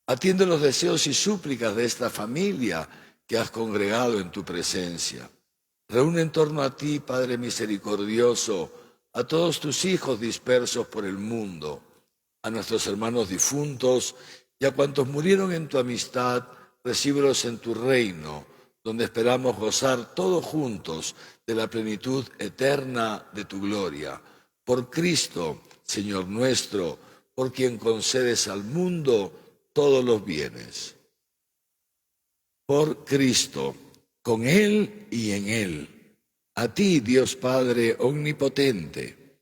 Atiende los deseos y súplicas de esta familia que has congregado en tu presencia. Reúne en torno a ti, Padre misericordioso, a todos tus hijos dispersos por el mundo, a nuestros hermanos difuntos y a cuantos murieron en tu amistad, recíbelos en tu reino, donde esperamos gozar todos juntos de la plenitud eterna de tu gloria. Por Cristo, Señor nuestro, por quien concedes al mundo todos los bienes. Por Cristo, con Él y en Él, a ti, Dios Padre omnipotente,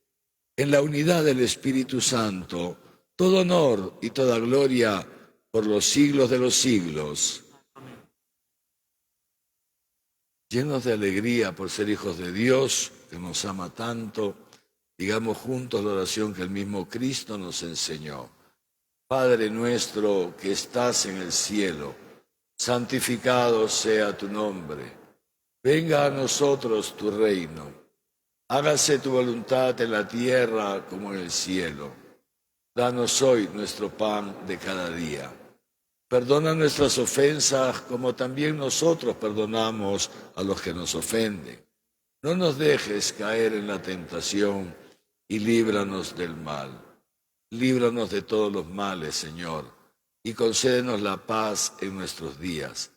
en la unidad del Espíritu Santo, todo honor y toda gloria por los siglos de los siglos. Llenos de alegría por ser hijos de Dios, que nos ama tanto, digamos juntos la oración que el mismo Cristo nos enseñó. Padre nuestro que estás en el cielo, santificado sea tu nombre. Venga a nosotros tu reino. Hágase tu voluntad en la tierra como en el cielo. Danos hoy nuestro pan de cada día. Perdona nuestras ofensas como también nosotros perdonamos a los que nos ofenden. No nos dejes caer en la tentación y líbranos del mal. Líbranos de todos los males, Señor, y concédenos la paz en nuestros días,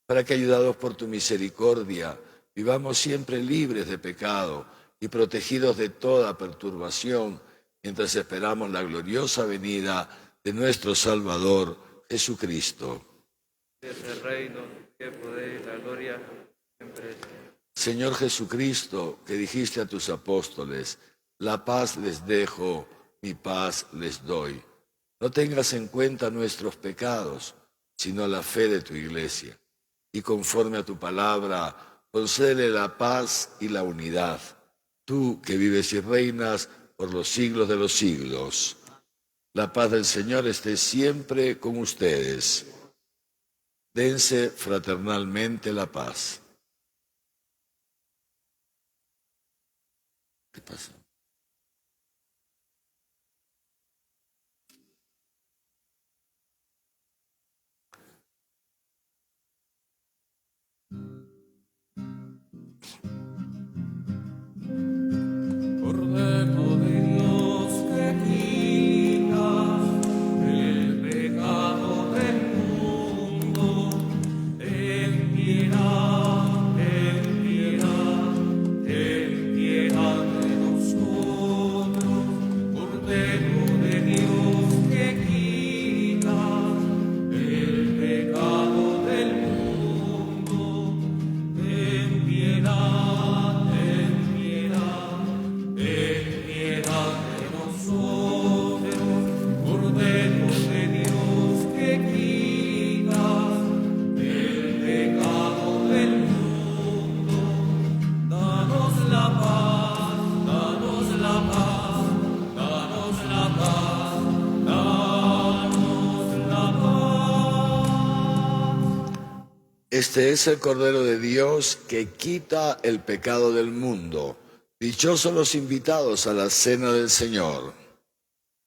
para que, ayudados por tu misericordia, vivamos siempre libres de pecado y protegidos de toda perturbación, mientras esperamos la gloriosa venida de nuestro Salvador, Jesucristo. Es el reino, el poder y la gloria siempre. Señor Jesucristo, que dijiste a tus apóstoles, la paz les dejo, mi paz les doy. No tengas en cuenta nuestros pecados, sino la fe de tu iglesia. Y conforme a tu palabra, concédele la paz y la unidad. Tú que vives y reinas por los siglos de los siglos. La paz del Señor esté siempre con ustedes. Dense fraternalmente la paz. ¿Qué pasa? Cordero de Dios que quitas el Este es el Cordero de Dios que quita el pecado del mundo. Dichosos los invitados a la cena del Señor.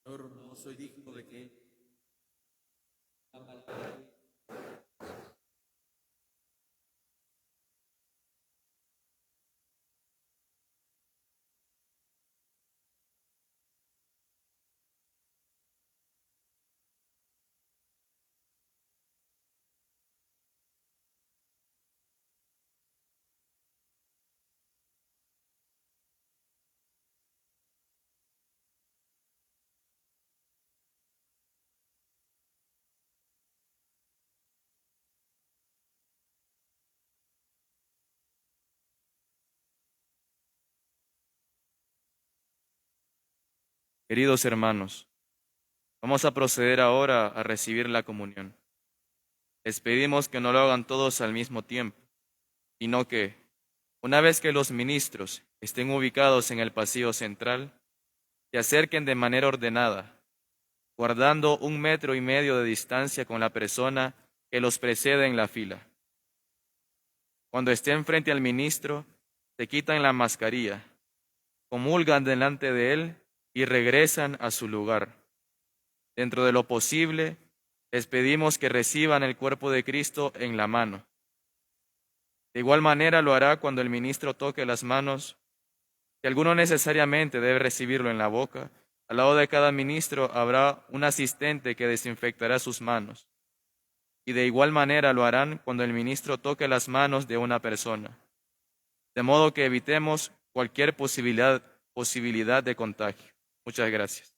No soy digno de que Queridos hermanos, vamos a proceder ahora a recibir la comunión. Les pedimos que no lo hagan todos al mismo tiempo, sino que, una vez que los ministros estén ubicados en el pasillo central, se acerquen de manera ordenada, guardando 1,5 metros de distancia con la persona que los precede en la fila. Cuando estén frente al ministro, se quitan la mascarilla, comulgan delante de él y regresan a su lugar. Dentro de lo posible, les pedimos que reciban el cuerpo de Cristo en la mano. De igual manera lo hará cuando el ministro toque las manos. Si alguno necesariamente debe recibirlo en la boca, al lado de cada ministro habrá un asistente que desinfectará sus manos. Y de igual manera lo harán cuando el ministro toque las manos de una persona, de modo que evitemos cualquier posibilidad de contagio. Muchas gracias.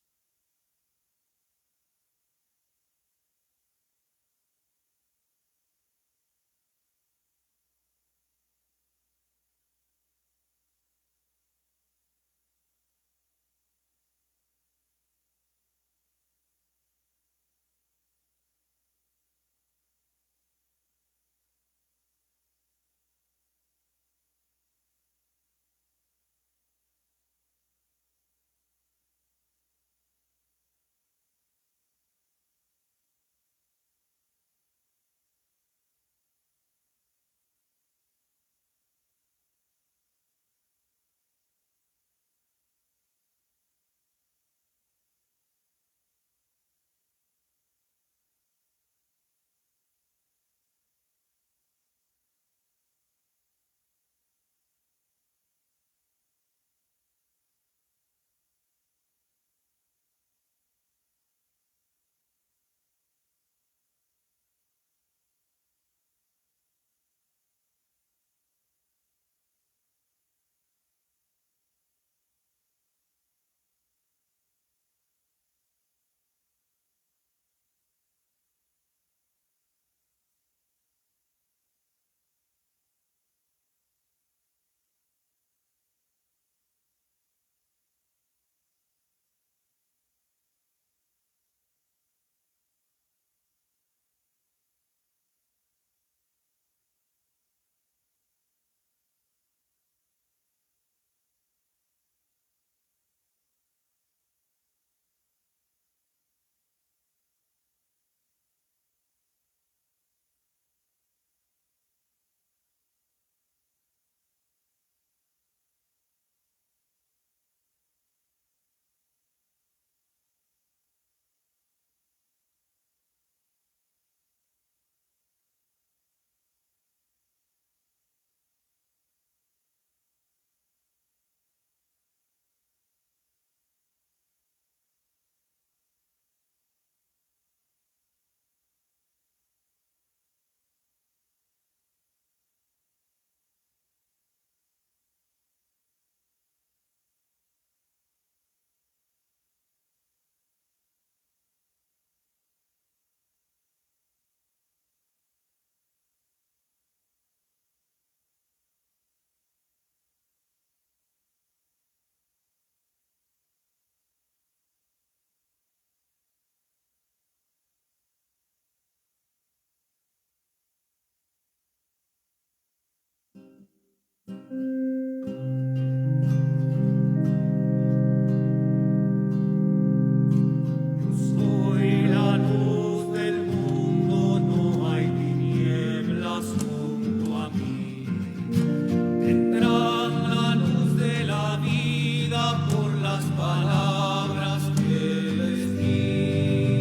las palabras que les di.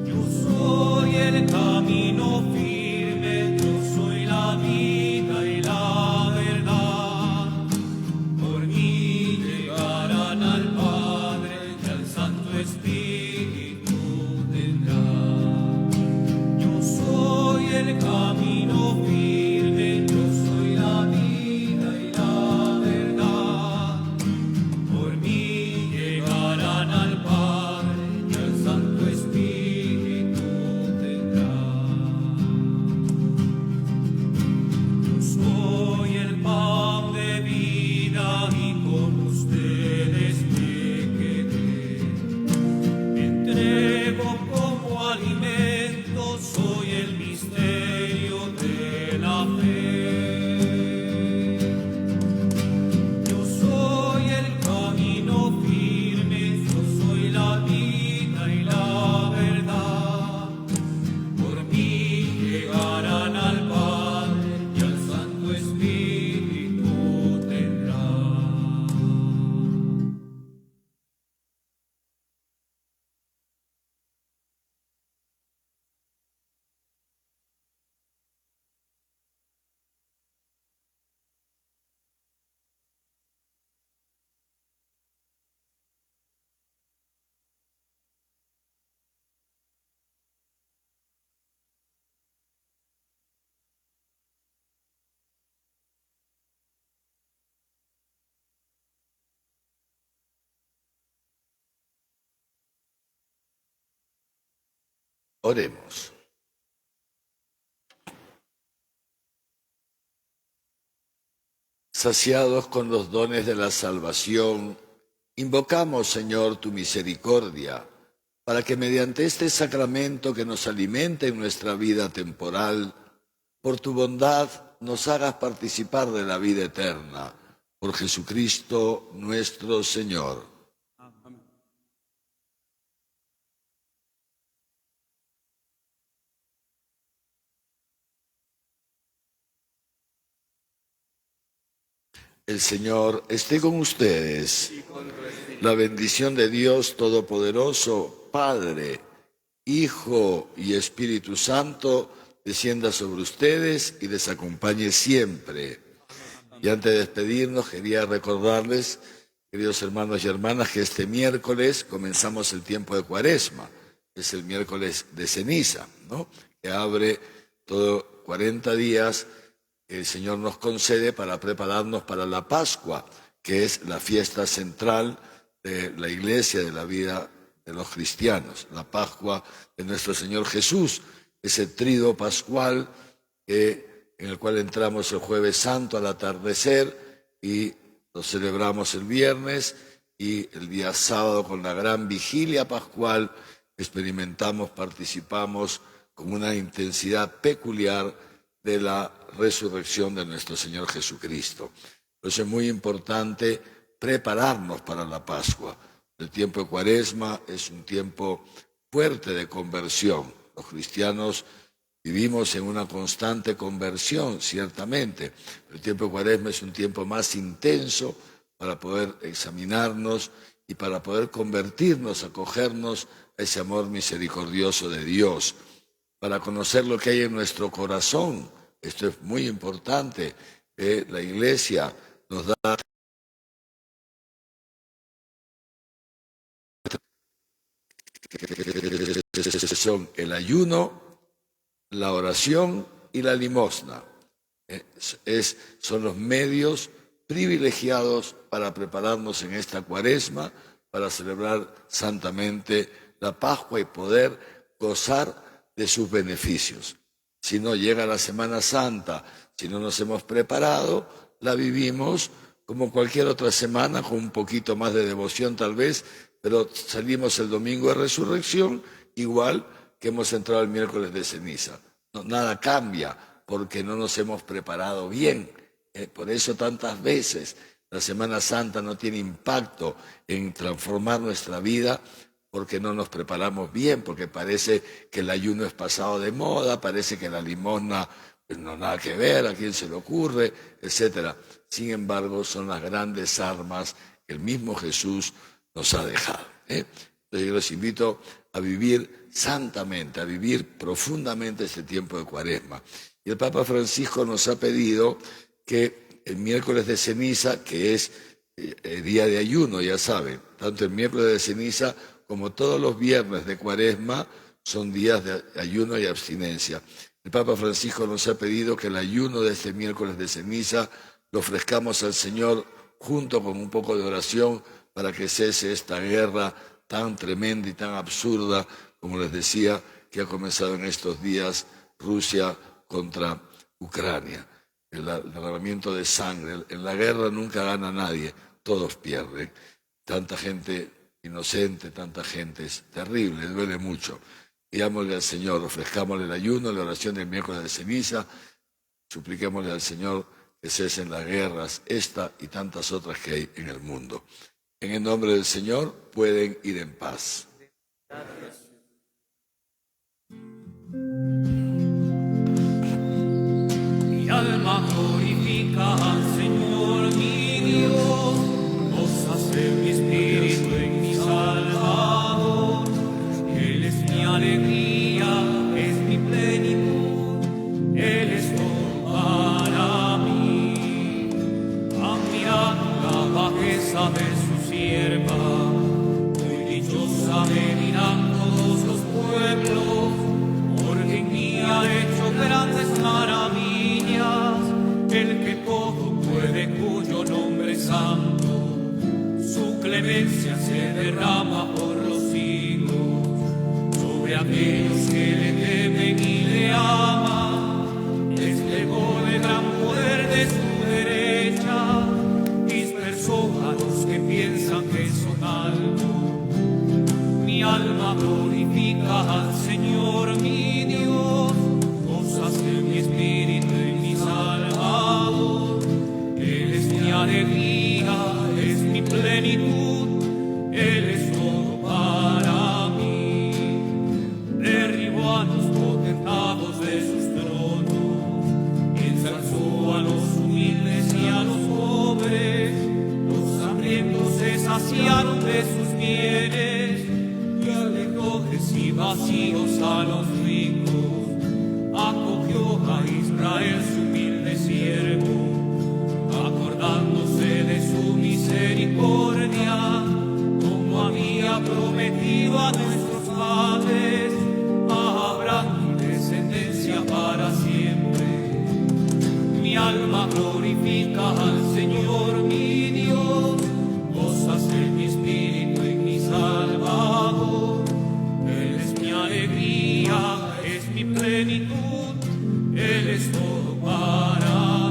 Yo soy el camino firme, yo soy la vida y la verdad. Por mí llegarán al Padre y al Santo Espíritu tendrán. Yo soy el camino firme, yo soy la vida y la verdad. Por mí llegarán al Padre y al Santo Espíritu tendrán. Yo soy el pan de vida y con ustedes me quedé. Me entrego como alimento, soy el misterio de la fe. Yo soy el camino firme, yo soy la vida y la verdad. Por mí llegarán al Padre y al Santo Espíritu tendrán. Oremos. Saciados con los dones de la salvación, invocamos, Señor, tu misericordia, para que mediante este sacramento que nos alimenta en nuestra vida temporal, por tu bondad nos hagas participar de la vida eterna. Por Jesucristo nuestro Señor. El Señor esté con ustedes. La bendición de Dios Todopoderoso, Padre, Hijo y Espíritu Santo, descienda sobre ustedes y les acompañe siempre. Y antes de despedirnos, quería recordarles, queridos hermanos y hermanas, que este miércoles comenzamos el tiempo de Cuaresma. Es el miércoles de ceniza, ¿no? Que abre todo 40 días que el Señor nos concede para prepararnos para la Pascua, que es la fiesta central de la Iglesia, de la vida de los cristianos. La Pascua de nuestro Señor Jesús, ese tríodo pascual en el cual entramos el Jueves Santo al atardecer y lo celebramos el viernes, y el día sábado con la gran vigilia pascual experimentamos, participamos con una intensidad peculiar de la resurrección de nuestro Señor Jesucristo. Entonces es muy importante prepararnos para la Pascua. El tiempo de Cuaresma es un tiempo fuerte de conversión. Los cristianos vivimos en una constante conversión, ciertamente. El tiempo de Cuaresma es un tiempo más intenso para poder examinarnos y para poder convertirnos, acogernos a ese amor misericordioso de Dios, para conocer lo que hay en nuestro corazón. Esto es muy importante. La Iglesia nos da son el ayuno, la oración y la limosna. Son los medios privilegiados para prepararnos en esta Cuaresma, para celebrar santamente la Pascua y poder gozar de sus beneficios. Si no llega la Semana Santa, si no nos hemos preparado, la vivimos como cualquier otra semana, con un poquito más de devoción tal vez, pero salimos el domingo de resurrección igual que hemos entrado el miércoles de ceniza. No, nada cambia porque no nos hemos preparado bien. Por eso tantas veces la Semana Santa no tiene impacto en transformar nuestra vida, porque no nos preparamos bien, porque parece que el ayuno es pasado de moda, parece que la limosna no nada que ver, a quién se le ocurre, etcétera. Sin embargo, son las grandes armas que el mismo Jesús nos ha dejado. Entonces yo los invito a vivir santamente, a vivir profundamente este tiempo de Cuaresma. Y el Papa Francisco nos ha pedido que el miércoles de ceniza, que es día de ayuno, ya saben, tanto el miércoles de ceniza como todos los viernes de Cuaresma son días de ayuno y abstinencia. El Papa Francisco nos ha pedido que el ayuno de este miércoles de ceniza lo ofrezcamos al Señor junto con un poco de oración para que cese esta guerra tan tremenda y tan absurda, como les decía, que ha comenzado en estos días Rusia contra Ucrania. El derramamiento de sangre. En la guerra nunca gana nadie, todos pierden. Tanta gente inocente, tanta gente, es terrible, duele mucho. Pidámosle al Señor, ofrezcámosle el ayuno, la oración del miércoles de ceniza, supliquémosle al Señor que cesen las guerras, esta y tantas otras que hay en el mundo. En el nombre del Señor pueden ir en paz. Mi alma glorifica al Señor mi Dios, gózase mi espíritu en mi Salvador. Él es mi alegría, es mi plenitud, Él es todo para mí. Admirando la bajeza de su sierva, muy dichosa me dirán todos los pueblos, porque en mí ha hecho grandes maravillas, el que todo puede, cuyo nombre es santo. Su clemencia se derrama por los siglos sobre aquellos que le temen y le aman. Desplegó el gran poder de su derecha, dispersó a los que piensan que son algo. Mi alma glorifica al Señor mi Dios, gózase mi espíritu en mi Salvador. Él es mi alegría, es mi plenitud, Él es todo para mí. Derribó a los potentados de sus tronos, ensalzó a los humildes y a los pobres. Los hambrientos se saciaron de sus bienes, y alejó de sí vacíos a los ricos. Acogió a Israel su humilde siervo, acordándose de su misericordia, como había prometido a nuestros padres, a Abraham y descendencia para siempre. Mi alma glorifica al Señor